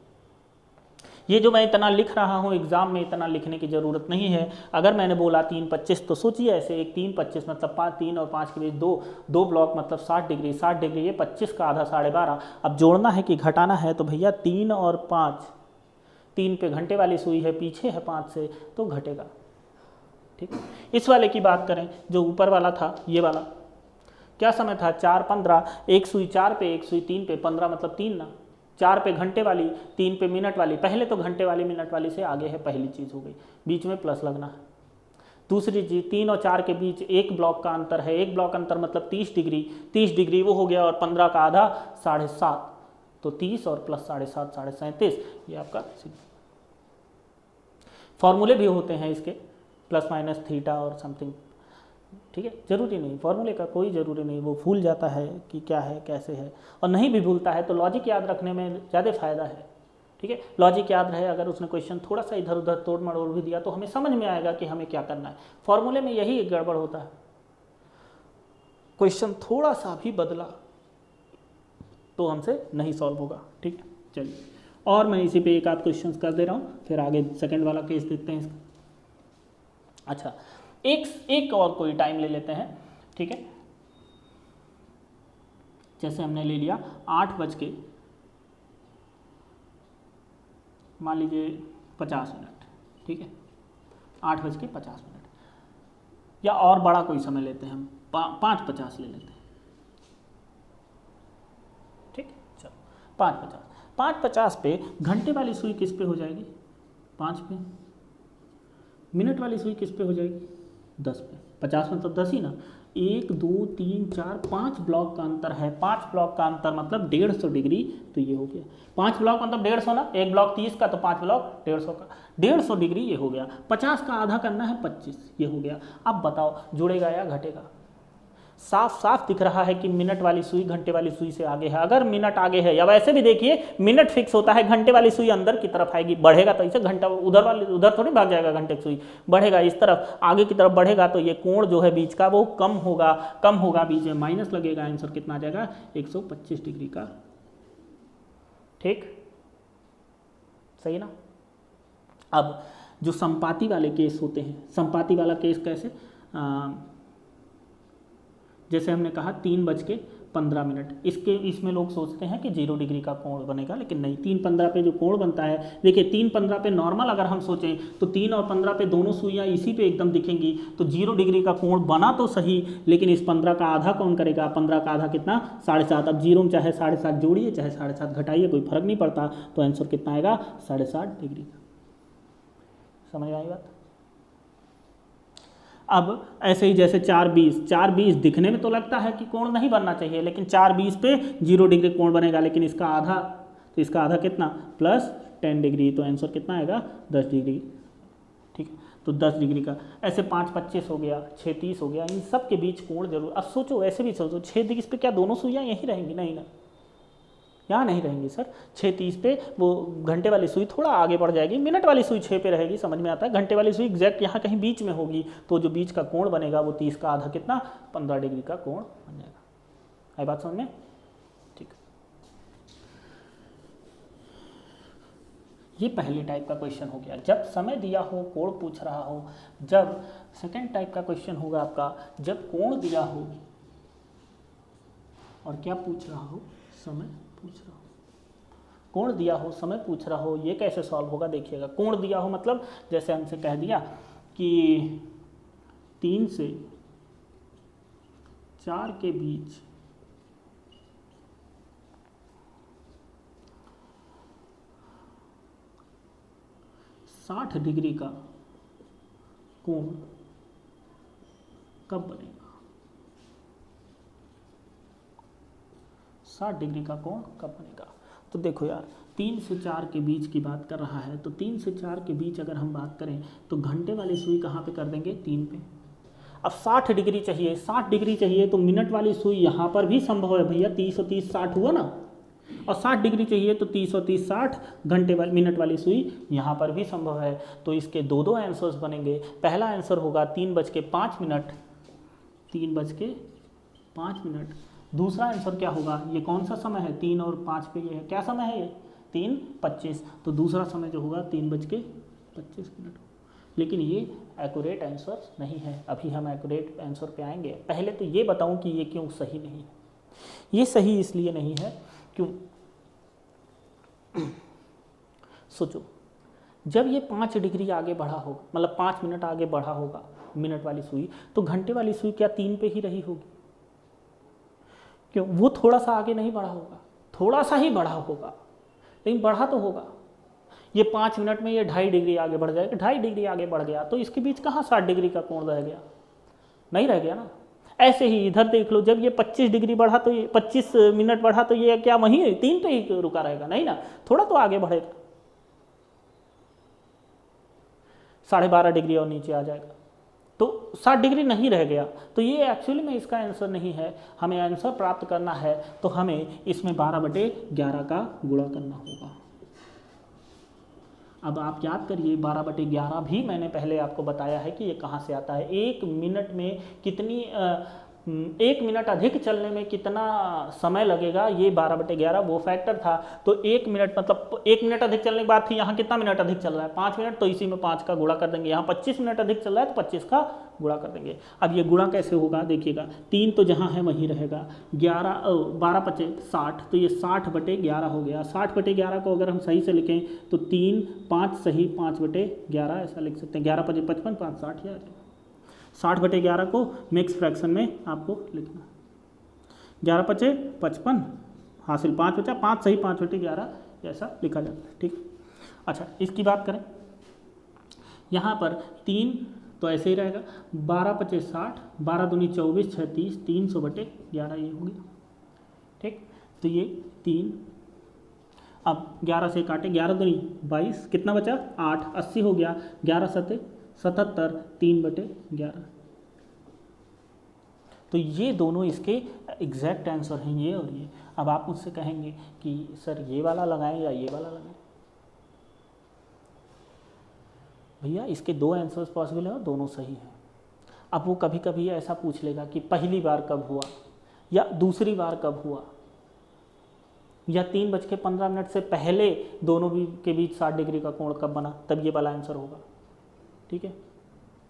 ये जो मैं इतना लिख रहा हूँ एग्जाम में, इतना लिखने की ज़रूरत नहीं है। अगर मैंने बोला 3:25 तो सोचिए ऐसे, एक 3:25 मतलब 5, 3 और 5 के बीच दो ब्लॉक मतलब 60 डिग्री, 60 डिग्री, ये 25 का आधा 12.5। अब जोड़ना है कि घटाना है, तो भैया 3 और 5, 3 पे घंटे वाली सुई है, पीछे है 5 से, तो घटेगा, ठीक। इस वाले की बात करें, जो ऊपर वाला था, ये वाला क्या समय था, 4:15, एक सुई 4 पे, एक सुई 3 पे, 15 मतलब 3 ना, 4 पे घंटे वाली, 3 पे मिनट वाली, पहले तो घंटे वाली मिनट वाली से आगे है, पहली चीज़ हो गई, बीच में प्लस लगना है। दूसरी चीज़, 3 और 4 के बीच 1 ब्लॉक का अंतर है, 1 ब्लॉक अंतर मतलब 30 डिग्री, 30 डिग्री वो हो गया, और 15 का आधा 7.5, तो 30 और प्लस 7.5, 37.5, ये आपका फॉर्मूले भी होते हैं इसके, प्लस माइनस थीटा और समथिंग, ठीक है। जरूरी नहीं, फॉर्मूले का कोई ज़रूरी नहीं, वो भूल जाता है कि क्या है कैसे है, और नहीं भी भूलता है तो लॉजिक याद रखने में ज़्यादा फायदा है, ठीक है, लॉजिक याद रहे, अगर उसने क्वेश्चन थोड़ा सा इधर उधर तोड़ मरोड़ भी दिया तो हमें समझ में आएगा कि हमें क्या करना है। फॉर्मूले में यही एक गड़बड़ होता है, क्वेश्चन थोड़ा सा भी बदला तो हमसे नहीं सॉल्व होगा। ठीक है, चलिए और मैं इसी पे एक आध क्वेश्चन कर दे रहा हूँ, फिर आगे सेकंड वाला केस देखते हैं इसका। अच्छा, एक और कोई टाइम ले लेते हैं। ठीक है, जैसे हमने ले लिया 8 बज के मान लीजिए 50 मिनट। ठीक है, 8 बज के 50 मिनट, या और बड़ा कोई समय लेते हैं हम, 5:50 ले लेते हैं। ठीक, चलो 5:50 पे घंटे वाली सुई किस पे हो जाएगी? 5 पे। मिनट वाली सुई किस पे हो जाएगी? 10 पे। 50 मतलब 10 ही ना। 1 2 3 4 5 ब्लॉक का अंतर है। 5 ब्लॉक का अंतर मतलब 150 डिग्री, तो ये हो गया 5 ब्लॉक मतलब 150 ना, एक ब्लॉक 30 का तो 5 ब्लॉक 150 का, 150 डिग्री ये हो गया। 50 का आधा करना है 25, ये हो गया। अब बताओ जुड़ेगा या घटेगा? साफ साफ दिख रहा है कि मिनट वाली सुई घंटे वाली सुई से आगे है। अगर मिनट आगे है, या वैसे भी देखिए मिनट फिक्स होता है, घंटे वाली सुई अंदर की तरफ आएगी, बढ़ेगा तो इसे घंटा उधर थोड़ी भाग जाएगा, घंटे की सुई बढ़ेगा इस तरफ, आगे की तरफ बढ़ेगा तो ये कोण जो है बीच का वो कम होगा, बीच में माइनस लगेगा, आंसर कितना आ जाएगा? 125 डिग्री का। ठीक, सही ना। अब जो संपाती वाले केस होते हैं, संपाती वाला केस कैसे, जैसे हमने कहा 3:15, इसमें लोग सोचते हैं कि 0 डिग्री का कोण बनेगा, लेकिन नहीं। 3:15 पे जो कोण बनता है, देखिए 3:15 पे नॉर्मल अगर हम सोचें तो 3 और 15 पे दोनों सुइयाँ इसी पे एकदम दिखेंगी, तो 0 डिग्री का कोण बना तो सही, लेकिन इस 15 का आधा कौन करेगा? 15 का आधा कितना? 7.5। अब 0 में चाहे 7.5 जोड़िए चाहे 7.5 घटाइए, कोई फर्क नहीं पड़ता, तो आंसर कितना आएगा? 7.5 डिग्री का। समझ में आई बात? अब ऐसे ही जैसे 4:20 दिखने में तो लगता है कि कोण नहीं बनना चाहिए, लेकिन 4:20 पे 0 डिग्री कोण बनेगा, लेकिन इसका आधा, तो इसका आधा कितना? +10 डिग्री, तो आंसर कितना आएगा? 10 डिग्री। ठीक है, तो 10 डिग्री का। ऐसे 5:25 हो गया, 6:30 हो गया, इन सब के बीच कोण जरूर। अब सोचो, ऐसे भी सोचो 6:30 पे क्या दोनों सुइयाँ यहीं रहेंगी? नहीं ना, यहाँ नहीं रहेंगी सर। 6:30 पे वो घंटे वाली सुई थोड़ा आगे बढ़ जाएगी, मिनट वाली सुई 6 पे रहेगी, समझ में आता है। घंटे वाली सुई एग्जैक्ट यहाँ कहीं बीच में होगी, तो जो बीच का कोण बनेगा वो 30 का आधा कितना? 15 डिग्री का कोण बन जाएगा। आई बात समझ में? ठीक, ये पहले टाइप का क्वेश्चन हो गया, जब समय दिया हो, कोण पूछ रहा हो। जब सेकेंड टाइप का क्वेश्चन होगा आपका, जब कोण दिया हो और क्या पूछ रहा हो? समय पूछ रहा हो। कोण दिया हो, समय पूछ रहा हो, ये कैसे सॉल्व होगा देखिएगा। कोण दिया हो मतलब जैसे हमसे कह दिया कि 3 से 4 के बीच 60 डिग्री का कोण कब बनेगा? 60 डिग्री का कोण कब बनेगा? तो देखो यार, 3 से 4 के बीच की बात कर रहा है, तो 3 से 4 के बीच अगर हम बात करें तो घंटे वाली सुई कहाँ पे कर देंगे? 3 पे। अब 60 डिग्री चाहिए, 60 डिग्री चाहिए तो मिनट वाली सुई यहाँ पर भी संभव है भैया, 30 और 30 60 हुआ ना, और 60 डिग्री चाहिए तो 30 और 30 60, घंटे वाली मिनट वाली सुई यहाँ पर भी संभव है। तो इसके दो आंसर्स बनेंगे। पहला आंसर होगा 3:05, 3:05। दूसरा आंसर क्या होगा? ये कौन सा समय है? 3 और 5 पे ये है, क्या समय है ये? 3:25। तो दूसरा समय जो होगा 3:25। लेकिन ये एक्यूरेट आंसर नहीं है, अभी हम एक्यूरेट आंसर पे आएंगे। पहले तो ये बताऊं कि ये क्यों सही नहीं है। ये सही इसलिए नहीं है क्यों, सोचो, जब ये 5 डिग्री आगे बढ़ा होगा, मतलब 5 मिनट आगे बढ़ा होगा मिनट वाली सुई, तो घंटे वाली सुई क्या 3 पे ही रही होगी? क्यों? वो थोड़ा सा आगे नहीं बढ़ा होगा, थोड़ा सा ही बढ़ा होगा, लेकिन बढ़ा तो होगा। ये 5 मिनट में ये 2.5 डिग्री आगे बढ़ जाएगा, 2.5 डिग्री आगे बढ़ गया, तो इसके बीच कहाँ 60 डिग्री का कोण रह गया? नहीं रह गया ना। ऐसे ही इधर देख लो, जब ये 25 डिग्री बढ़ा तो ये 25 मिनट बढ़ा तो ये क्या वहीं 3 पे ही रुका रहेगा? नहीं ना, थोड़ा तो आगे बढ़ेगा, 12.5 डिग्री और नीचे आ जाएगा, तो 60 डिग्री नहीं रह गया। तो ये एक्चुअली में इसका आंसर नहीं है। हमें आंसर प्राप्त करना है तो हमें इसमें 12/11 का गुणा करना होगा। अब आप याद करिए 12/11 भी मैंने पहले आपको बताया है कि ये कहाँ से आता है। 1 मिनट में कितनी 1 मिनट अधिक चलने में कितना समय लगेगा, ये 12/11 वो फैक्टर था। तो 1 मिनट मतलब 1 मिनट अधिक चलने की बात थी, यहाँ कितना मिनट अधिक चल रहा है 5 मिनट, तो इसी में 5 का गुणा कर देंगे। यहाँ 25 मिनट अधिक चल रहा है तो 25 का गुणा कर देंगे। अब ये गुणा कैसे होगा देखिएगा, 3 तो जहाँ है वहीं रहेगा, 12×5 = 60, तो ये 60/11 हो गया। 60/11 को अगर हम सही से लिखें तो 3 5 सही 5/11 ऐसा लिख सकते हैं। 11×5 = 55, 5 60 या 60/11 को मिक्स फ्रैक्शन में आपको लिखना। 11×5 = 55, हासिल 5 बचा, 5 सही 5/11 ऐसा लिखा जाता है। ठीक। अच्छा, इसकी बात करें यहाँ पर 3 तो ऐसे ही रहेगा, 12×5 = 60, 12×2 = 24, 6 30, 300/11 ये हो गया। ठीक, तो ये 3, अब 11 से काटे, 11×2 = 22, कितना बचा 8, 80 हो गया, 11×7 = 77, 3/11। तो ये दोनों इसके एग्जैक्ट आंसर हैं, ये और ये। अब आप मुझसे कहेंगे कि सर ये वाला लगाएं या ये वाला लगाएं। भैया इसके 2 आंसर्स पॉसिबल हैं और दोनों सही हैं। अब वो कभी कभी ऐसा पूछ लेगा कि पहली बार कब हुआ या दूसरी बार कब हुआ, या 3:15 से पहले दोनों के बीच 60 डिग्री का कोण कब बना, तब ये वाला आंसर होगा। ठीक है,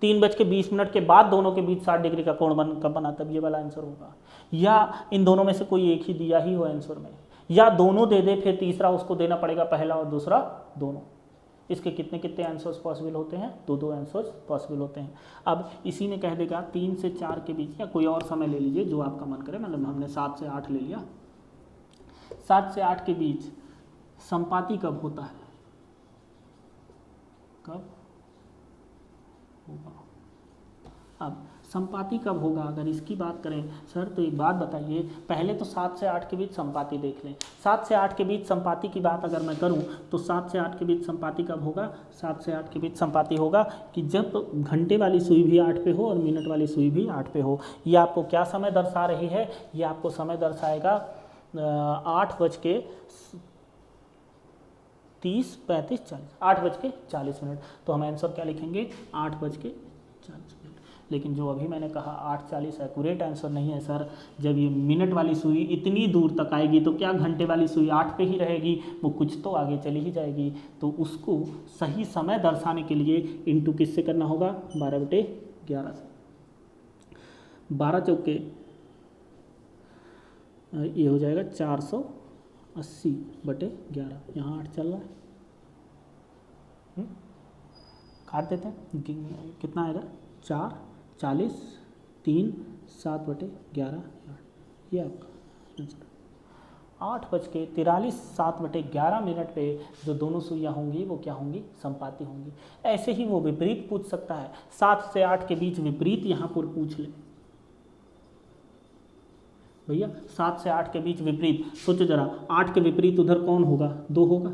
3:20 के बाद दोनों के बीच 60 डिग्री का कोण कब बना, तब ये वाला आंसर होगा। या इन दोनों में से कोई एक ही दिया ही हो आंसर में, या दोनों दे दे फिर तीसरा उसको देना पड़ेगा, पहला और दूसरा दोनों। इसके कितने कितने आंसर्स पॉसिबल होते हैं, 2 आंसर्स पॉसिबल होते हैं। अब इसी में कह देगा 3 से 4 के बीच, या कोई और समय ले लीजिए जो आपका मन करे, मतलब हमने 7 से 8 ले लिया। 7 से 8 के बीच संपाती कब होता है, कब होगा। अब संपाती कब होगा अगर इसकी बात करें सर, तो एक बात बताइए, पहले तो 7 से 8 के बीच संपाती देख लें। 7 से 8 के बीच संपाती की बात अगर मैं करूं तो 7 से 8 के बीच संपाती कब होगा, 7 से 8 के बीच संपाती होगा कि जब घंटे वाली सुई भी 8 पे हो और मिनट वाली सुई भी 8 पे हो। ये आपको क्या समय दर्शा रही है, ये आपको समय दर्शाएगा 8:30-35-40 तो हम आंसर क्या लिखेंगे, 8:40। लेकिन जो अभी मैंने कहा 8:40 एक्यूरेट आंसर नहीं है सर। जब ये मिनट वाली सुई इतनी दूर तक आएगी तो क्या घंटे वाली सुई 8 पे ही रहेगी, वो कुछ तो आगे चली ही जाएगी। तो उसको सही समय दर्शाने के लिए इंटू किससे करना होगा, 12/11 से। 12 चौके ये हो जाएगा 480/11। यहाँ 8 चल रहा है, काट देते हैं, कितना आएगा 4 40 3 7/11, ये आपका आंसर। 8:43 7/11 पे जो दोनों सुइयाँ होंगी वो क्या होंगी, संपाती होंगी। ऐसे ही वो विपरीत पूछ सकता है, 7 से 8 के बीच विपरीत यहाँ पर पूछ ले भैया। 7 से 8 के बीच विपरीत सोचो जरा, 8 के विपरीत उधर कौन होगा, 2 होगा।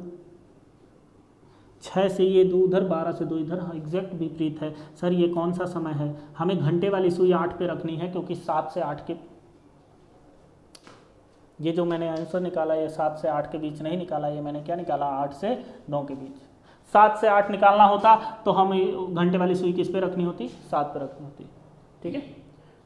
6 से ये 2 उधर, 12 से 2 इधर, हाँ एग्जैक्ट विपरीत है। सर ये कौन सा समय है, हमें घंटे वाली सुई 8 पे रखनी है, क्योंकि 7 से 8 के, ये जो मैंने आंसर निकाला ये 7 से 8 के बीच नहीं निकाला, ये मैंने क्या निकाला 8 से 9 के बीच। 7 से 8 निकालना होता तो हम घंटे वाली सुई किस पे रखनी होती, 7 पे रखनी होती। ठीक है,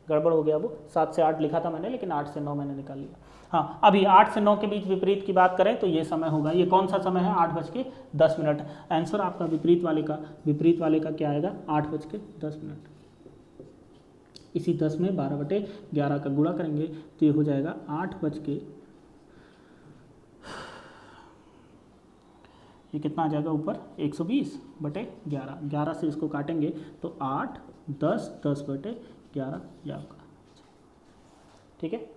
गड़बड़ हो गया, वो 7 से 8 लिखा था मैंने, लेकिन 8 से 9 मैंने निकाल लिया। हाँ, अभी 8 से 9 के बीच विपरीत की बात करें तो ये समय होगा, ये कौन सा समय है, 8:10। आंसर आपका विपरीत वाले का क्या आएगा, 8:10। इसी 10 में 12/11 का गुणा करेंगे तो ये हो जाएगा 8 ये कितना आ जाएगा ऊपर 120/11। 11 से इसको काटेंगे तो 8 10 10/11 ये आपका। ठीक है,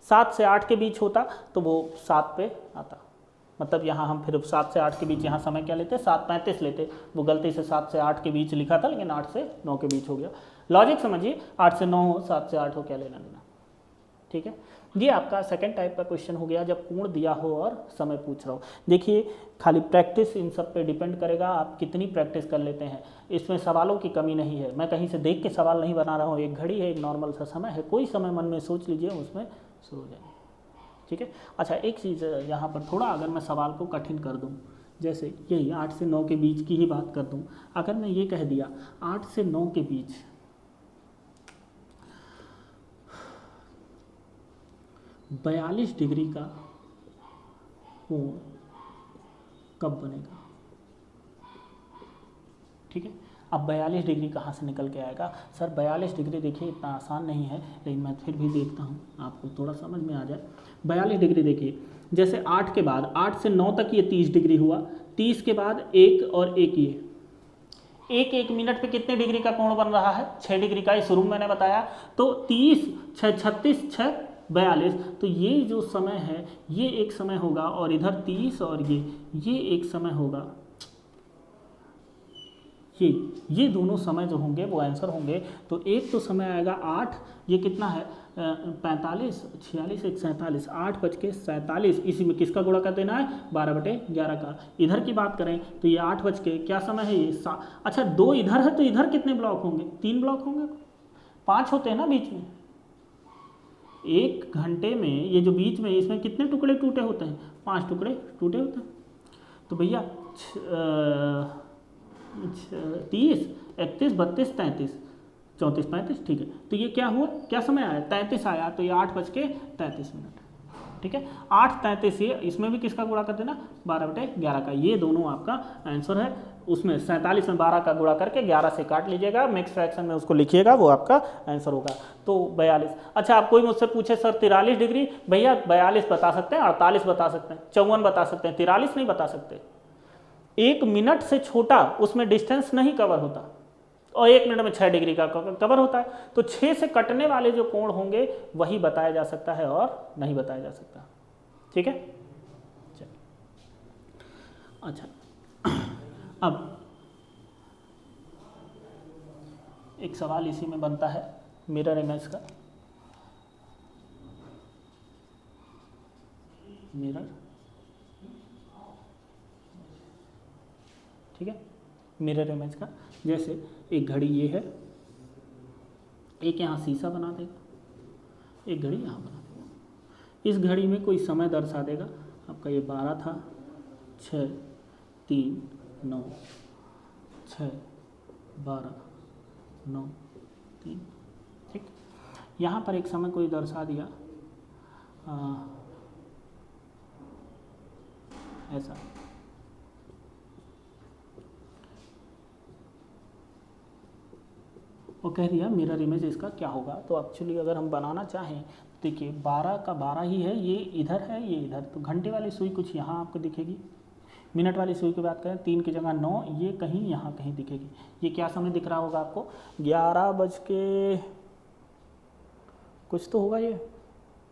7 से 8 के बीच होता तो वो 7 पे आता, मतलब यहाँ हम फिर 7 से 8 के बीच यहाँ समय क्या लेते, 7:35 लेते। वो गलती से 7 से 8 के बीच लिखा था, लेकिन 8 से 9 के बीच हो गया। लॉजिक समझिए, 8 से 9 हो 7 से 8 हो, क्या लेना देना। ठीक है, ये आपका सेकंड टाइप का क्वेश्चन हो गया, जब कोण दिया हो और समय पूछ रहा हो। देखिए खाली प्रैक्टिस इन सब पे डिपेंड करेगा, आप कितनी प्रैक्टिस कर लेते हैं। इसमें सवालों की कमी नहीं है, मैं कहीं से देख के सवाल नहीं बना रहा हूँ। एक घड़ी है, एक नॉर्मल सा समय है, कोई समय मन में सोच लीजिए, उसमें शुरू हो जाएंगे। ठीक है, अच्छा एक चीज़ यहाँ पर थोड़ा अगर मैं सवाल को कठिन कर दूँ, जैसे यही 8 से 9 के बीच की ही बात कर दूं, अगर मैं ये कह दिया 8 से 9 के बीच 42 डिग्री का कोण कब बनेगा? ठीक है, अब 42 डिग्री कहाँ से निकल के आएगा? सर 42 डिग्री देखिए इतना आसान नहीं है, लेकिन मैं फिर भी देखता हूँ आपको थोड़ा समझ में आ जाए। 42 डिग्री देखिए, जैसे 8 के बाद 8 से 9 तक ये 30 डिग्री हुआ, 30 के बाद 1 और 1 ये एक मिनट पे कितने डिग्री का कोण बन रहा है? 6 डिग्री का, इस रूम मैंने बताया। तो 30 6 36 6 42, तो ये जो समय है ये एक समय होगा, और इधर 30 और ये एक समय होगा। ये दोनों समय जो होंगे वो आंसर होंगे। तो एक तो समय आएगा 8, ये कितना है 45 46 1 47, 8:47, इसी में किसका गुणा कर देना है? 12/11 का। इधर की बात करें तो ये 8 बज के क्या समय है ये अच्छा 2 इधर है, तो इधर कितने ब्लॉक होंगे? 3 ब्लॉक होंगे, 5 होते हैं ना बीच में। 1 घंटे में ये जो बीच में इसमें कितने टुकड़े टूटे होते हैं? 5 टुकड़े टूटे होते हैं। तो भैया 30 31 32 33 34 35, ठीक है। तो ये क्या हुआ, क्या समय आया? 33 आया, तो ये 8:33। ठीक है, 8:33, ये इसमें भी किसका गुणा कर देना? 12/11 का। ये दोनों आपका आंसर है। उसमें 47 में 12 का गुणा करके 11 से काट लीजिएगा, मिक्स फ्रैक्शन में उसको लिखिएगा, वो आपका आंसर होगा। तो 42। अच्छा, आप कोई मुझसे पूछे सर 43 डिग्री, भैया 42 बता सकते हैं, 48 बता सकते हैं, 54 बता सकते हैं, 43 नहीं बता सकते। 1 मिनट से छोटा उसमें डिस्टेंस नहीं कवर होता, और 1 मिनट में 6 डिग्री का कवर होता है। तो 6 से कटने वाले जो कोण होंगे वही बताया जा सकता है और नहीं बताया जा सकता। ठीक है, चलिए। अच्छा, अब एक सवाल इसी में बनता है मिरर इमेज का। मिरर, ठीक है, मिरर इमेज का। जैसे एक घड़ी ये है, एक यहाँ शीशा बना देगा, एक घड़ी यहाँ बना देगा। इस घड़ी में कोई समय दर्शा देगा, आपका ये 12 था, 6 3 9 6 12 9 3, ठीक। यहाँ पर एक समय कोई दर्शा दिया ऐसा, वो कह दिया मिरर इमेज इसका क्या होगा। तो एक्चुअली अगर हम बनाना चाहें, देखिए 12 का 12 ही है, ये इधर है, ये इधर, तो घंटे वाली सुई कुछ यहाँ आपको दिखेगी। मिनट वाली सुई की बात करें, 3 की जगह 9, ये कहीं यहाँ कहीं दिखेगी। ये क्या समय दिख रहा होगा आपको? 11 बज के कुछ तो होगा, ये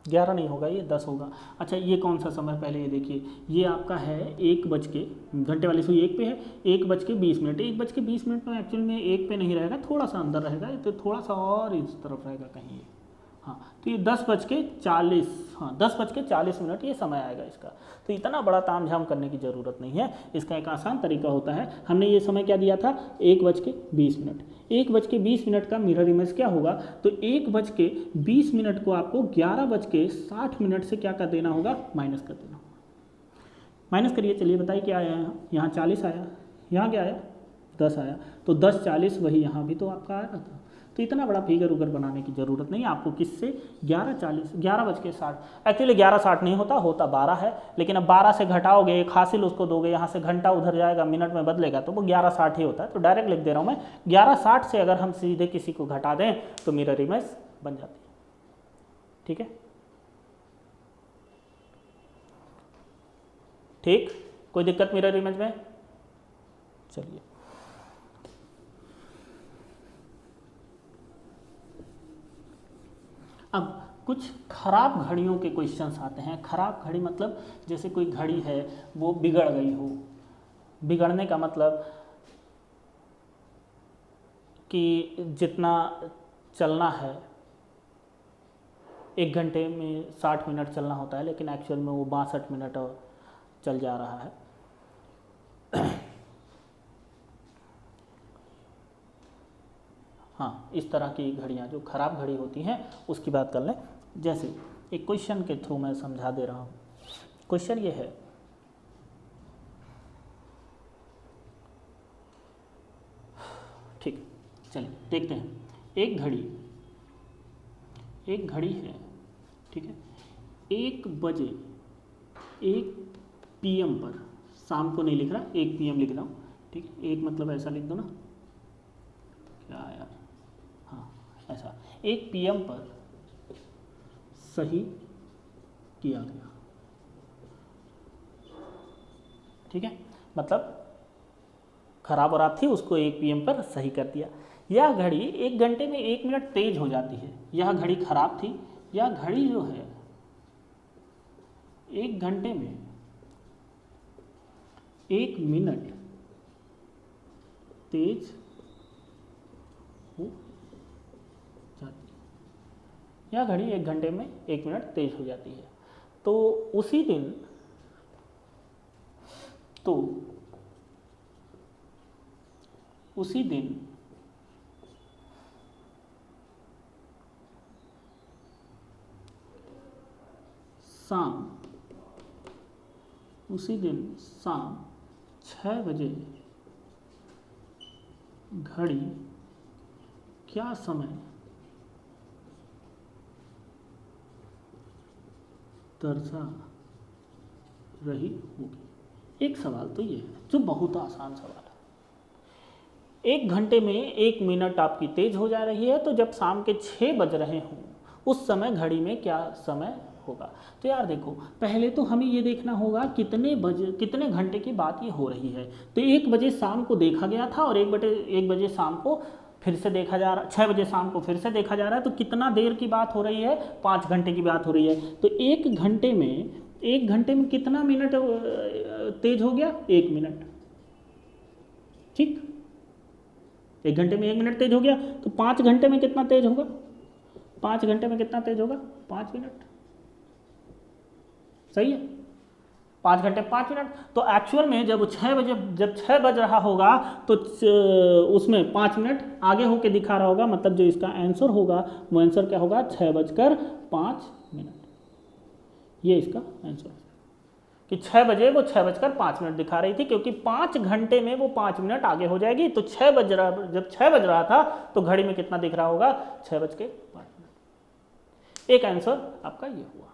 11 नहीं होगा, ये 10 होगा। अच्छा, ये कौन सा समय? पहले ये देखिए, ये आपका है 1 बज के, घंटे वाली सुई 1 पे है, 1:20। 1:20 में एक्चुअल में 1 पे नहीं रहेगा, थोड़ा सा अंदर रहेगा, तो थोड़ा सा और इस तरफ रहेगा कहीं। हाँ, तो ये 10:40, हाँ 10:40 ये समय आएगा इसका। तो इतना बड़ा तामझाम करने की ज़रूरत नहीं है, इसका एक आसान तरीका होता है। हमने ये समय क्या दिया था? 1:20। 1:20 का मिरर इमेज क्या होगा? तो 1:20 को आपको 11:60 से क्या कर देना होगा? माइनस कर देना होगा। माइनस करिए, चलिए बताइए क्या आया यहाँ? 40 आया, यहाँ क्या आया? 10 आया। तो 10:40 वही यहाँ भी तो आपका आया था। तो इतना बड़ा फिगर उगर बनाने की ज़रूरत नहीं है आपको। किससे? 11:60। एक्चुअली 11:60 नहीं होता, 12 है, लेकिन अब 12 से घटाओगे, एक हासिल उसको दोगे, यहाँ से घंटा उधर जाएगा, मिनट में बदलेगा, तो वो 11:60 ही होता है। तो डायरेक्ट लिख दे रहा हूँ मैं, 11:60 से अगर हम सीधे किसी को घटा दें तो मिरर इमेज बन जाती है। ठीक है, ठीक, कोई दिक्कत मिरर इमेज में? चलिए, अब कुछ खराब घड़ियों के क्वेश्चंस आते हैं। खराब घड़ी मतलब जैसे कोई घड़ी है वो बिगड़ गई हो। बिगड़ने का मतलब कि जितना चलना है, 1 घंटे में 60 मिनट चलना होता है, लेकिन एक्चुअल में वो 62 मिनट चल जा रहा है। हाँ, इस तरह की घड़ियाँ जो खराब घड़ी होती हैं उसकी बात कर लें। जैसे एक क्वेश्चन के थ्रू मैं समझा दे रहा हूँ। क्वेश्चन ये है, ठीक है, चलिए देखते हैं। एक घड़ी है, ठीक है, 1 बजे 1 PM पर, शाम को नहीं लिख रहा, 1 PM लिख रहा हूँ, ठीक है। एक मतलब ऐसा लिख दो ना, क्या यार, हाँ ऐसा, 1 PM पर सही किया गया, ठीक है, मतलब खराब और आप थी, उसको 1 PM पर सही कर दिया। यह घड़ी 1 घंटे में 1 मिनट तेज हो जाती है। यह घड़ी खराब थी, यह घड़ी जो है 1 घंटे में 1 मिनट तेज हो जाती है। यह घड़ी 1 घंटे में 1 मिनट तेज हो जाती है। तो उसी दिन शाम 6 बजे घड़ी क्या समय दर्शा रही होगी। एक सवाल तो ये है जो बहुत आसान सवाल है। 1 घंटे में 1 मिनट आपकी तेज हो जा रही है, तो जब शाम के 6 बज रहे हों उस समय घड़ी में क्या समय होगा। तो यार देखो, पहले तो हमें ये देखना होगा कितने घंटे की बात ये हो रही है। तो 1 बजे शाम को देखा गया था और 1 बजे शाम को फिर से देखा जा रहा, 6 बजे शाम को फिर से देखा जा रहा है। तो कितना देर की बात हो रही है, 5 घंटे की बात हो रही है। तो 1 घंटे में कितना मिनट तेज हो गया, 1 मिनट, ठीक। 1 घंटे में 1 मिनट तेज हो गया, तो 5 घंटे में कितना तेज होगा, 5 घंटे में कितना तेज होगा, 5 मिनट, सही है। 5 घंटे 5 मिनट। तो एक्चुअल में जब 6 बज रहा होगा तो उसमें 5 मिनट आगे होके दिखा रहा होगा, मतलब जो इसका आंसर होगा वो आंसर क्या होगा, 6:05। ये इसका आंसर है कि 6 बजे वो 6:05 दिखा रही थी, क्योंकि 5 घंटे में वो 5 मिनट आगे हो जाएगी। तो जब 6 बज रहा था तो घड़ी में कितना दिख रहा होगा, 6:05। एक आंसर आपका ये हुआ,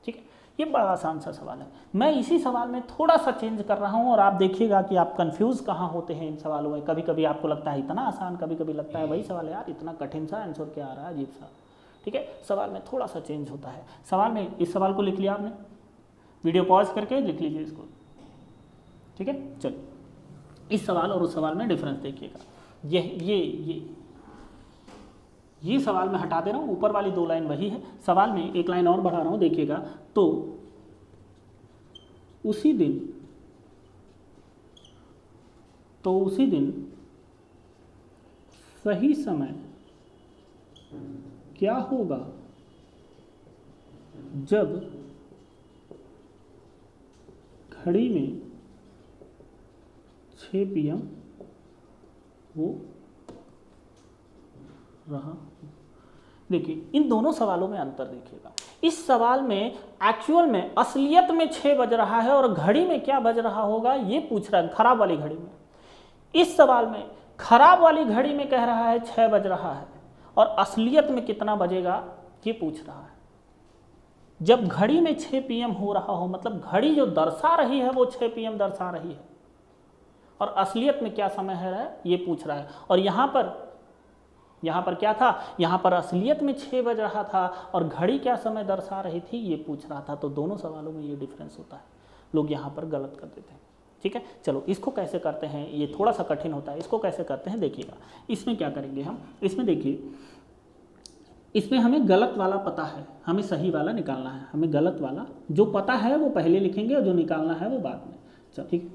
ठीक है। ये बड़ा आसान सा सवाल है। मैं इसी सवाल में थोड़ा सा चेंज कर रहा हूँ और आप देखिएगा कि आप कंफ्यूज कहाँ होते हैं इन सवालों में। कभी कभी आपको लगता है इतना आसान, कभी कभी लगता है वही सवाल है यार इतना कठिन सा आंसर क्या आ रहा है, अजीब सा, ठीक है। सवाल में थोड़ा सा चेंज होता है। सवाल में इस सवाल को लिख लिया आपने, वीडियो पॉज करके लिख लीजिए इसको, ठीक है। चलिए इस सवाल और उस सवाल में डिफरेंस देखिएगा। ये सवाल मैं हटा दे रहा हूँ, ऊपर वाली 2 लाइन वही है। सवाल में 1 लाइन और बढ़ा रहा हूँ, देखिएगा। तो उसी दिन सही समय क्या होगा जब घड़ी में 6 PM हो रहा। देखिए इन दोनों सवालों में अंतर देखिएगा। इस सवाल में एक्चुअल में असलियत में 6 बज रहा है और घड़ी में क्या बज रहा होगा ये पूछ रहा है, खराब वाली घड़ी में। इस सवाल में खराब वाली घड़ी में कह रहा है 6 बज रहा है और असलियत में कितना बजेगा ये पूछ रहा है। जब घड़ी में 6 PM हो रहा हो, मतलब घड़ी जो दर्शा रही है वो 6 PM दर्शा रही है और असलियत में क्या समय है ये पूछ रहा है। और यहाँ पर क्या था, यहाँ पर असलियत में 6 बज रहा था और घड़ी क्या समय दर्शा रही थी ये पूछ रहा था। तो दोनों सवालों में ये डिफरेंस होता है, लोग यहाँ पर गलत कर देते हैं, ठीक है। चलो इसको कैसे करते हैं, ये थोड़ा सा कठिन होता है, इसको कैसे करते हैं देखिएगा। इसमें क्या करेंगे हम, इसमें देखिए, इसमें हमें गलत वाला पता है, हमें सही वाला निकालना है। हमें गलत वाला जो पता है वो पहले लिखेंगे और जो निकालना है वो बाद में। चलो ठीक है।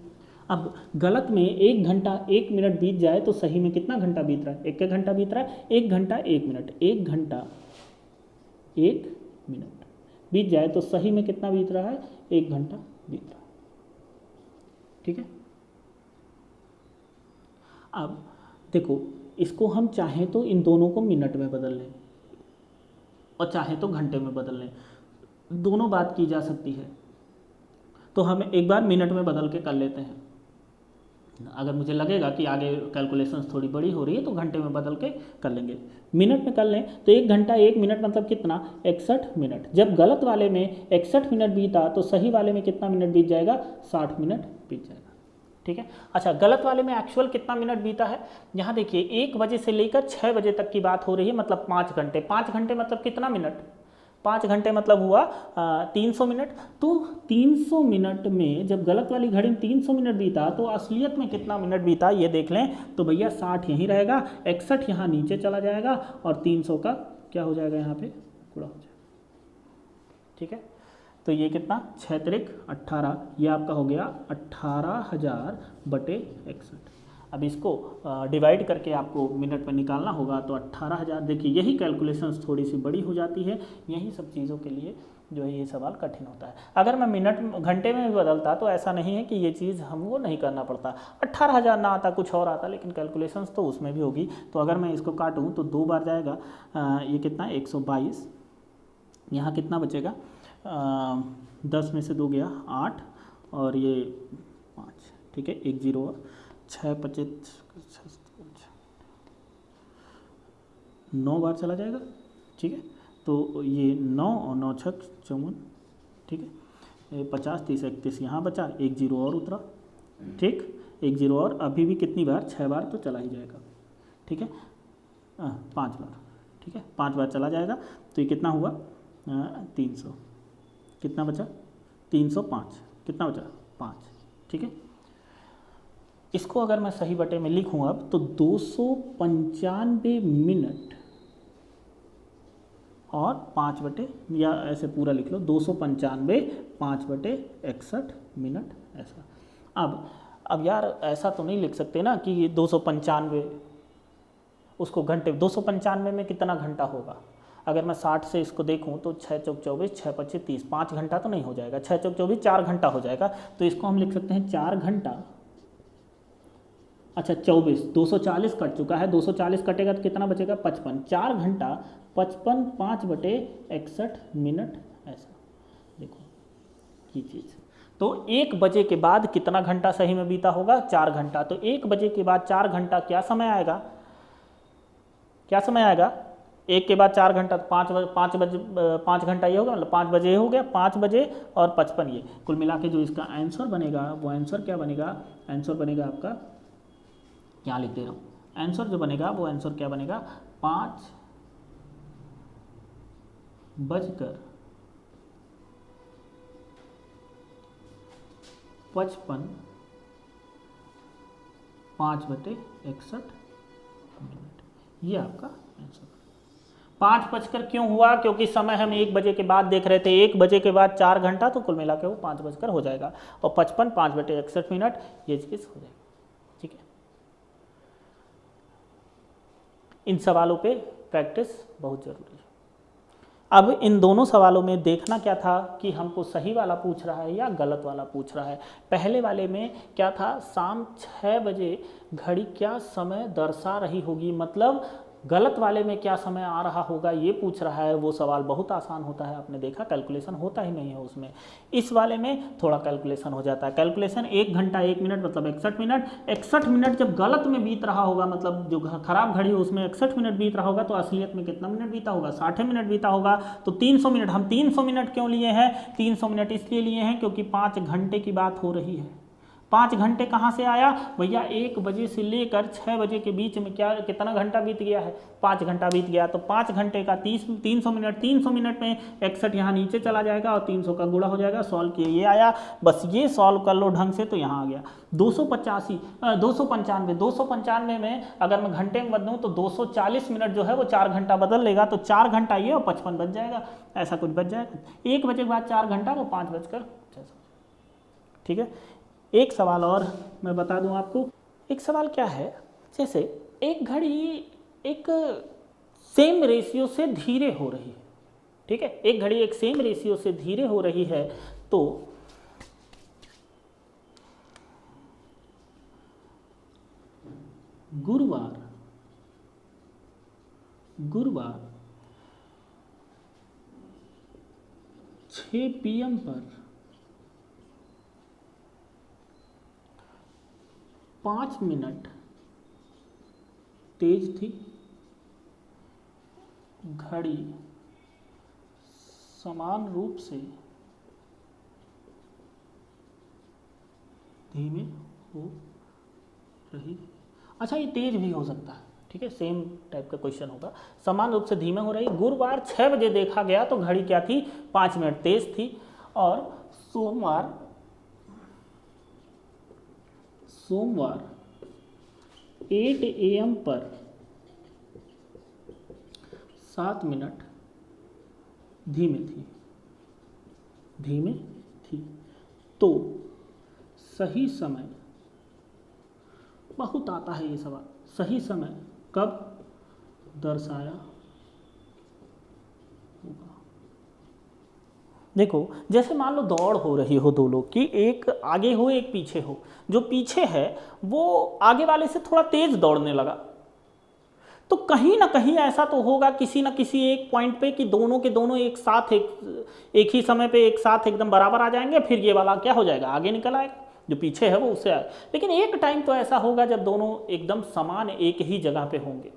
अब गलत में 1 घंटा 1 मिनट बीत जाए तो सही में कितना घंटा बीत रहा है, 1 घंटा बीत रहा है। 1 घंटा 1 मिनट, 1 घंटा 1 मिनट बीत जाए तो सही में कितना बीत रहा है, 1 घंटा बीत रहा है, ठीक है। अब देखो इसको हम चाहें तो इन दोनों को मिनट में बदल लें और चाहे तो घंटे में बदल लें, दोनों बात की जा सकती है। तो हम एक बार मिनट में बदल के कर लेते हैं। अगर मुझे लगेगा कि आगे कैलकुलेशंस थोड़ी बड़ी हो रही है तो घंटे में बदल के कर लेंगे। मिनट में कर लें तो 1 घंटा 1 मिनट मतलब कितना, 61 मिनट। जब गलत वाले में 61 मिनट बीता तो सही वाले में कितना मिनट बीत जाएगा, 60 मिनट बीत जाएगा। ठीक है। अच्छा, गलत वाले में एक्चुअल कितना मिनट बीता है, यहाँ देखिए 1 बजे से लेकर 6 बजे तक की बात हो रही है, मतलब 5 घंटे। 5 घंटे मतलब कितना मिनट, 5 घंटे मतलब हुआ 300 मिनट। तो 300 मिनट में जब गलत वाली घड़ी में 300 मिनट बीता तो असलियत में कितना मिनट बीता ये देख लें। तो भैया 60 यहीं रहेगा, 61 यहाँ नीचे चला जाएगा और 300 का क्या हो जाएगा यहाँ पे, गुणा हो जाएगा। ठीक है, तो ये कितना, 6 त्रिक 18, ये आपका हो गया 18,000 बटे 61। अब इसको डिवाइड करके आपको मिनट में निकालना होगा तो 18,000। देखिए यही कैलकुलेशंस थोड़ी सी बड़ी हो जाती है, यही सब चीज़ों के लिए जो है ये सवाल कठिन होता है। अगर मैं मिनट घंटे में भी बदलता तो ऐसा नहीं है कि ये चीज़ हमको नहीं करना पड़ता। 18,000 ना आता, कुछ और आता, लेकिन कैलकुलेशंस तो उसमें भी होगी। तो अगर मैं इसको काटूँ तो 2 बार जाएगा, ये कितना 122, यहाँ कितना बचेगा 10 में से 2 गया 8 और ये 5। ठीक है, 1 0 और 6 25 9 बार चला जाएगा। ठीक है, तो ये 9 और 9 6 54। ठीक है, 50 30 31 यहाँ बचा, 1 0 और उतरा। ठीक, 1 0 और अभी भी कितनी बार, 6 बार तो चला ही जाएगा। ठीक है, 5 बार। ठीक है, 5 बार चला जाएगा तो ये कितना हुआ 300। कितना बचा 305, कितना बचा 5। ठीक है, इसको अगर मैं सही बटे में लिखूं अब तो 295 मिनट और 5 बटे, या ऐसे पूरा लिख लो 295 5 बटे 61 मिनट ऐसा। अब यार ऐसा तो नहीं लिख सकते ना कि 295 उसको घंटे, 295 में कितना घंटा होगा। अगर मैं 60 से इसको देखूं तो 6 चौक 24 6 25 30, 5 घंटा तो नहीं हो जाएगा। 6 चौक 24 4 घंटा हो जाएगा, तो इसको हम लिख सकते हैं 4 घंटा। अच्छा 24, 240 कट चुका है, 240 कटेगा तो कितना बचेगा 55। 4 घंटा 55 5 बटे 61 मिनट ऐसा। देखो ये चीज़, तो 1 बजे के बाद कितना घंटा सही में बीता होगा, 4 घंटा। तो 1 बजे के बाद 4 घंटा क्या समय आएगा, क्या समय आएगा 1 के बाद 4 घंटा, तो 5 बजे 5 घंटा ये होगा, मतलब 5 बजे हो गया, 5 बजे और 55। ये कुल मिला के जो इसका आंसर बनेगा वो आंसर क्या बनेगा, आंसर बनेगा आपका, यहाँ लिख दे रहा हूँ, आंसर जो बनेगा वो आंसर क्या बनेगा 5 बजकर 55 5 बटे 61 मिनट। ये आपका आंसर। 5 बजकर क्यों हुआ, क्योंकि समय हम 1 बजे के बाद देख रहे थे। 1 बजे के बाद 4 घंटा, तो कुल मिला के वो 5 बजकर हो जाएगा और 55 5 बटे 61 मिनट ये चीज़ हो जाएगी। ठीक है, इन सवालों पे प्रैक्टिस बहुत ज़रूरी है। अब इन दोनों सवालों में देखना क्या था कि हमको सही वाला पूछ रहा है या गलत वाला पूछ रहा है। पहले वाले में क्या था, शाम 6 बजे घड़ी क्या समय दर्शा रही होगी, मतलब गलत वाले में क्या समय आ रहा होगा ये पूछ रहा है। वो सवाल बहुत आसान होता है, आपने देखा कैलकुलेशन होता ही नहीं है उसमें। इस वाले में थोड़ा कैलकुलेशन हो जाता है। कैलकुलेशन 1 घंटा 1 मिनट मतलब 61 मिनट। 61 मिनट जब गलत में बीत रहा होगा, मतलब जो खराब घड़ी है उसमें 61 मिनट बीत रहा होगा, तो असलियत में कितना मिनट बीता होगा, 60 मिनट बीता होगा। तो 300 मिनट, हम 300 मिनट क्यों लिए हैं, 300 मिनट इसलिए लिए हैं क्योंकि 5 घंटे की बात हो रही है। 5 घंटे कहाँ से आया भैया, 1 बजे से लेकर 6 बजे के बीच में क्या कितना घंटा बीत गया है, 5 घंटा बीत गया। तो 5 घंटे का 300 मिनट, 300 मिनट में 61 यहाँ नीचे चला जाएगा और 300 का गुणा हो जाएगा। सॉल्व किए ये आया, बस ये सॉल्व कर लो ढंग से तो यहाँ आ गया 295 में अगर मैं घंटे में बदलूँ तो 240 मिनट जो है वो 4 घंटा बदल लेगा। तो 4 घंटा ये और 55 बच जाएगा, ऐसा कुछ बच जाएगा। 1 बजे के बाद 4 घंटा वो 5 बजकर। ठीक है, एक सवाल और मैं बता दूं आपको। एक सवाल क्या है, जैसे एक घड़ी एक सेम रेशियो से धीरे हो रही है। ठीक है, एक घड़ी एक सेम रेशियो से धीरे हो रही है, तो गुरुवार 6 PM पर 5 मिनट तेज थी, घड़ी समान रूप से धीमे हो रही। अच्छा, ये तेज भी हो सकता है, ठीक है, सेम टाइप का क्वेश्चन होगा। समान रूप से धीमे हो रही। गुरुवार 6 बजे देखा गया तो घड़ी क्या थी, 5 मिनट तेज थी। और सोमवार 8 AM पर 7 मिनट धीमे थी। तो सही समय, बहुत आता है ये सवाल, सही समय कब दर्शाया होगा। देखो, जैसे मान लो दौड़ हो रही हो दो लोग की, एक आगे हो एक पीछे हो। जो पीछे है वो आगे वाले से थोड़ा तेज दौड़ने लगा, तो कहीं ना कहीं ऐसा तो होगा किसी ना किसी एक पॉइंट पे कि दोनों के दोनों एक साथ एक ही समय पे एक साथ एकदम बराबर आ जाएंगे, फिर ये वाला क्या हो जाएगा, आगे निकल आएगा, जो पीछे है वो उससे आए। लेकिन एक टाइम तो ऐसा होगा जब दोनों एकदम समान एक ही जगह पे होंगे,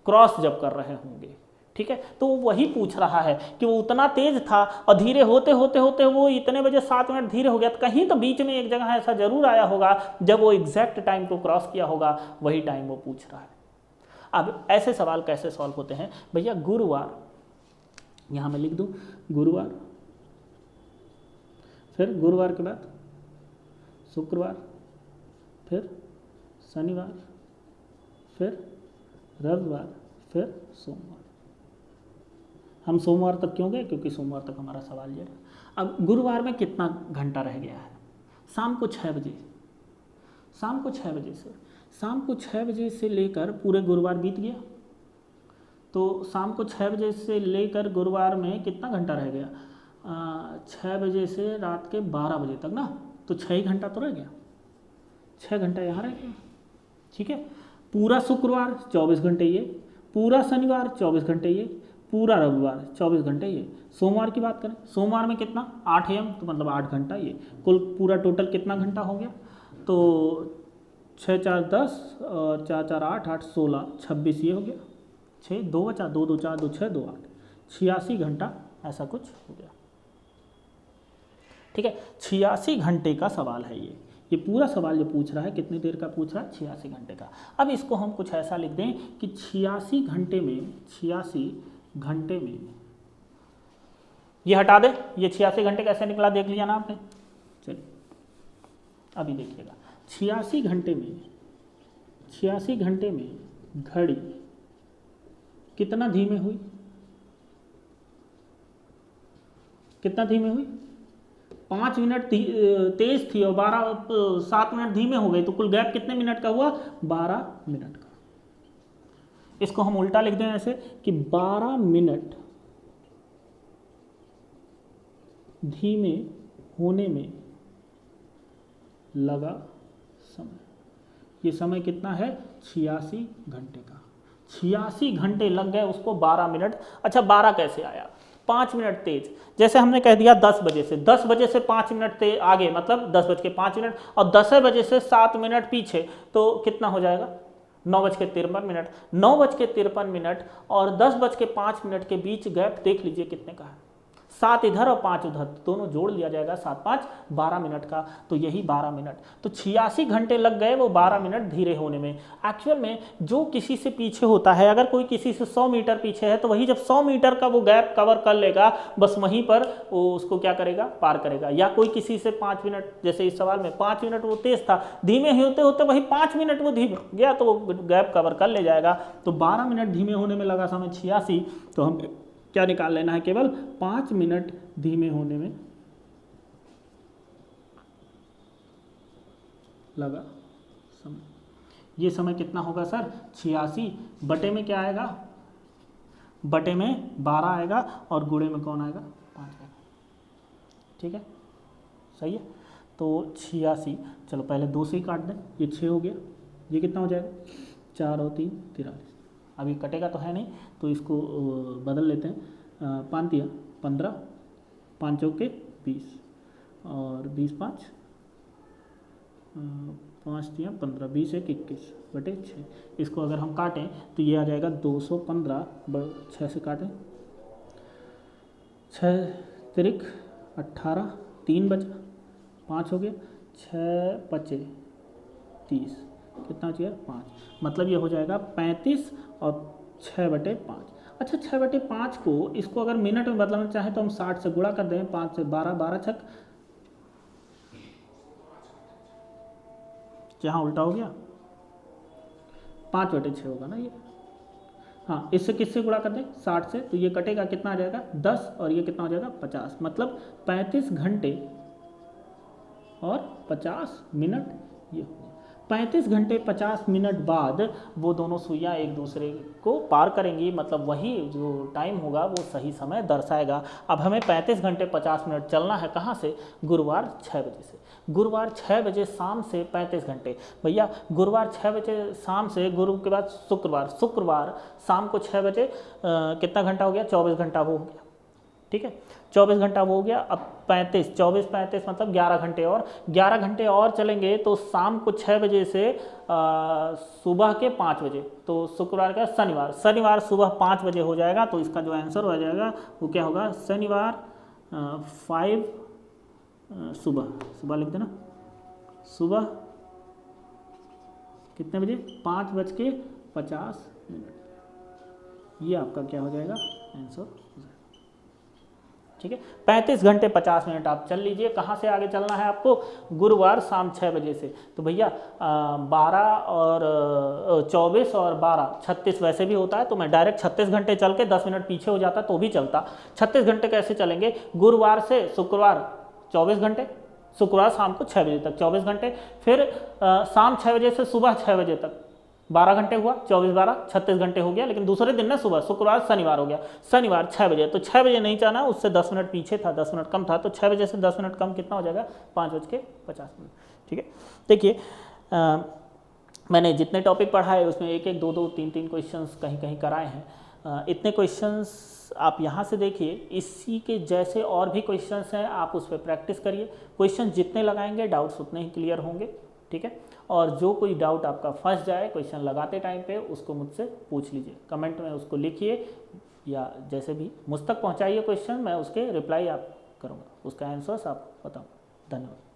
क्रॉस जब कर रहे होंगे, ठीक है। तो वही पूछ रहा है कि वो उतना तेज था और धीरे होते होते होते वो इतने बजे 7 मिनट धीरे हो गया, तो कहीं तो बीच में एक जगह ऐसा जरूर आया होगा जब वो एग्जैक्ट टाइम को क्रॉस किया होगा, वही टाइम वो पूछ रहा है। अब ऐसे सवाल कैसे सॉल्व होते हैं भैया। गुरुवार, यहां मैं लिख दूं गुरुवार, फिर गुरुवार के बाद शुक्रवार, फिर शनिवार, फिर रविवार, फिर सोमवार। हम सोमवार तक क्यों गए, क्योंकि सोमवार तक हमारा सवाल ये है। अब गुरुवार में कितना घंटा रह गया है, शाम को 6 बजे, शाम को 6 बजे से, शाम को 6 बजे से लेकर पूरे गुरुवार बीत गया। तो शाम को 6 बजे से लेकर गुरुवार में कितना घंटा रह गया, 6 बजे से रात के 12 बजे तक ना, तो 6 ही घंटा तो रह गया, 6 घंटा यहाँ रह गया, ठीक है। पूरा शुक्रवार 24 घंटे ये, पूरा शनिवार 24 घंटे ये, पूरा रविवार 24 घंटे ये। सोमवार की बात करें, सोमवार में कितना 8 AM, तो मतलब 8 घंटा ये। कुल पूरा टोटल कितना घंटा हो गया, तो 6 4 10 और 4 4 8 8 16 26 ये हो गया। 6 2 बचा, 2 2 4 2 6 2 8, 86 घंटा ऐसा कुछ हो गया, ठीक है। 86 घंटे का सवाल है ये पूरा सवाल जो पूछ रहा है कितनी देर का पूछ रहा है, 86 घंटे का। अब इसको हम कुछ ऐसा लिख दें कि 86 घंटे में ये हटा दे, ये 86 घंटे कैसे निकला देख लिया ना आपने। चलिए अभी देखिएगा, 86 घंटे में घड़ी कितना धीमे हुई, कितना धीमे हुई, 5 मिनट तेज थी और 7 मिनट धीमे हो गए, तो कुल गैप कितने मिनट का हुआ, 12 मिनट का। इसको हम उल्टा लिख दें ऐसे कि 12 मिनट धीमे होने में लगा समय। ये समय कितना है, 86 घंटे का। 86 घंटे लग गए उसको 12 मिनट। अच्छा 12 कैसे आया, 5 मिनट तेज, जैसे हमने कह दिया 10 बजे से, 10 बजे से 5 मिनट आगे, मतलब 10:05 और 10 बजे से 7 मिनट पीछे, तो कितना हो जाएगा 9:53। 9:53 और 10:05 के बीच गैप देख लीजिए कितने का है, 7 इधर और 5 उधर, दोनों जोड़ लिया जाएगा, 7 5 12 मिनट का, तो यही 12 मिनट। तो 86 घंटे लग गए वो 12 मिनट धीरे होने में। एक्चुअल में जो किसी से पीछे होता है, अगर कोई किसी से 100 मीटर पीछे है, तो वही जब 100 मीटर का वो गैप कवर कर लेगा, बस वहीं पर वो उसको क्या करेगा, पार करेगा। या कोई किसी से 5 मिनट, जैसे इस सवाल में 5 मिनट वो तेज था, धीमे होते होते वही 5 मिनट वो धीमे गया, तो वो गैप कवर कर ले जाएगा। तो 12 मिनट धीमे होने में लगा समय 86, तो हम क्या निकाल लेना है, केवल 5 मिनट धीमे होने में लगा समय। ये समय कितना होगा सर, 86 बटे में क्या आएगा, बटे में 12 आएगा और गुणे में कौन आएगा, 5 आएगा, ठीक है, सही है। तो 86, चलो पहले 2 से ही काट दें, ये 6 हो गया, ये कितना हो जाएगा, 4 और 3 43। अभी कटेगा तो है नहीं, तो इसको बदल लेते हैं, 5 दिया 15, 5 चौके 20 और 20 5 5 तियाँ 15, 20 एक 21 बटे 6। इसको अगर हम काटें तो ये आ जाएगा 215 6 से काटें, 6 तिरिक 18, 3 बचा, 5 हो गया, 6 बचे 30, कितना चाहिए 5, मतलब ये हो जाएगा 35 और 6 बटे 5। अच्छा 6 बटे 5 को इसको अगर मिनट में बदलना चाहें तो हम 60 से गुणा कर दें, 5 से 12, 12 छक, यहाँ उल्टा हो गया, 5 बटे 6 होगा ना ये। हाँ, इससे किससे गुणा कर दें 60 से, तो ये कटेगा, कितना आ जाएगा 10 और ये कितना हो जाएगा 50, मतलब 35 घंटे और 50 मिनट ये हो। 35 घंटे 50 मिनट बाद वो दोनों सुइयाँ एक दूसरे को पार करेंगी, मतलब वही जो टाइम होगा वो सही समय दर्शाएगा। अब हमें 35 घंटे 50 मिनट चलना है कहाँ से, गुरुवार 6 बजे से। गुरुवार 6 बजे शाम से 35 घंटे, भैया गुरुवार 6 बजे शाम से, गुरु के बाद शुक्रवार शाम को 6 बजे कितना घंटा हो गया, 24 घंटा वो हो गया, ठीक है 24 घंटा वो हो गया। अब 24 मतलब 11 घंटे, और 11 घंटे और चलेंगे तो शाम को 6 बजे से सुबह के 5 बजे, तो शुक्रवार का शनिवार सुबह 5 बजे हो जाएगा। तो इसका जो आंसर हो जाएगा वो क्या होगा, शनिवार 5 सुबह लिख देना, सुबह कितने बजे, 5:50, ये आपका क्या हो जाएगा आंसर, ठीक है। 35 घंटे 50 मिनट आप चल लीजिए। कहाँ से आगे चलना है आपको, गुरुवार शाम 6 बजे से। तो भैया 12 और 24 और 12 36 वैसे भी होता है, तो मैं डायरेक्ट 36 घंटे चल के 10 मिनट पीछे हो जाता तो भी चलता। 36 घंटे कैसे चलेंगे, गुरुवार से शुक्रवार 24 घंटे, शुक्रवार शाम को 6 बजे तक 24 घंटे, फिर शाम 6 बजे से सुबह 6 बजे तक 12 घंटे हुआ, 24 12 36 घंटे हो गया। लेकिन दूसरे दिन ना सुबह, शुक्रवार शनिवार हो गया, शनिवार 6 बजे, तो 6 बजे नहीं जाना, उससे 10 मिनट पीछे था, 10 मिनट कम था, तो 6 बजे से 10 मिनट कम कितना हो जाएगा, 5:50, ठीक है। देखिए मैंने जितने टॉपिक पढ़ाए उसमें एक एक दो दो तीन तीन क्वेश्चंस कहीं कहीं कराए हैं। इतने क्वेश्चंस आप यहाँ से देखिए, इसी के जैसे और भी क्वेश्चंस हैं, आप उस पर प्रैक्टिस करिए। क्वेश्चन जितने लगाएंगे डाउट्स उतने ही क्लियर होंगे, ठीक है। और जो कोई डाउट आपका फंस जाए क्वेश्चन लगाते टाइम पे, उसको मुझसे पूछ लीजिए, कमेंट में उसको लिखिए या जैसे भी मुझ तक पहुँचाइए क्वेश्चन, मैं उसके रिप्लाई आप करूँगा, उसका आंसर्स आप बताऊँ। धन्यवाद।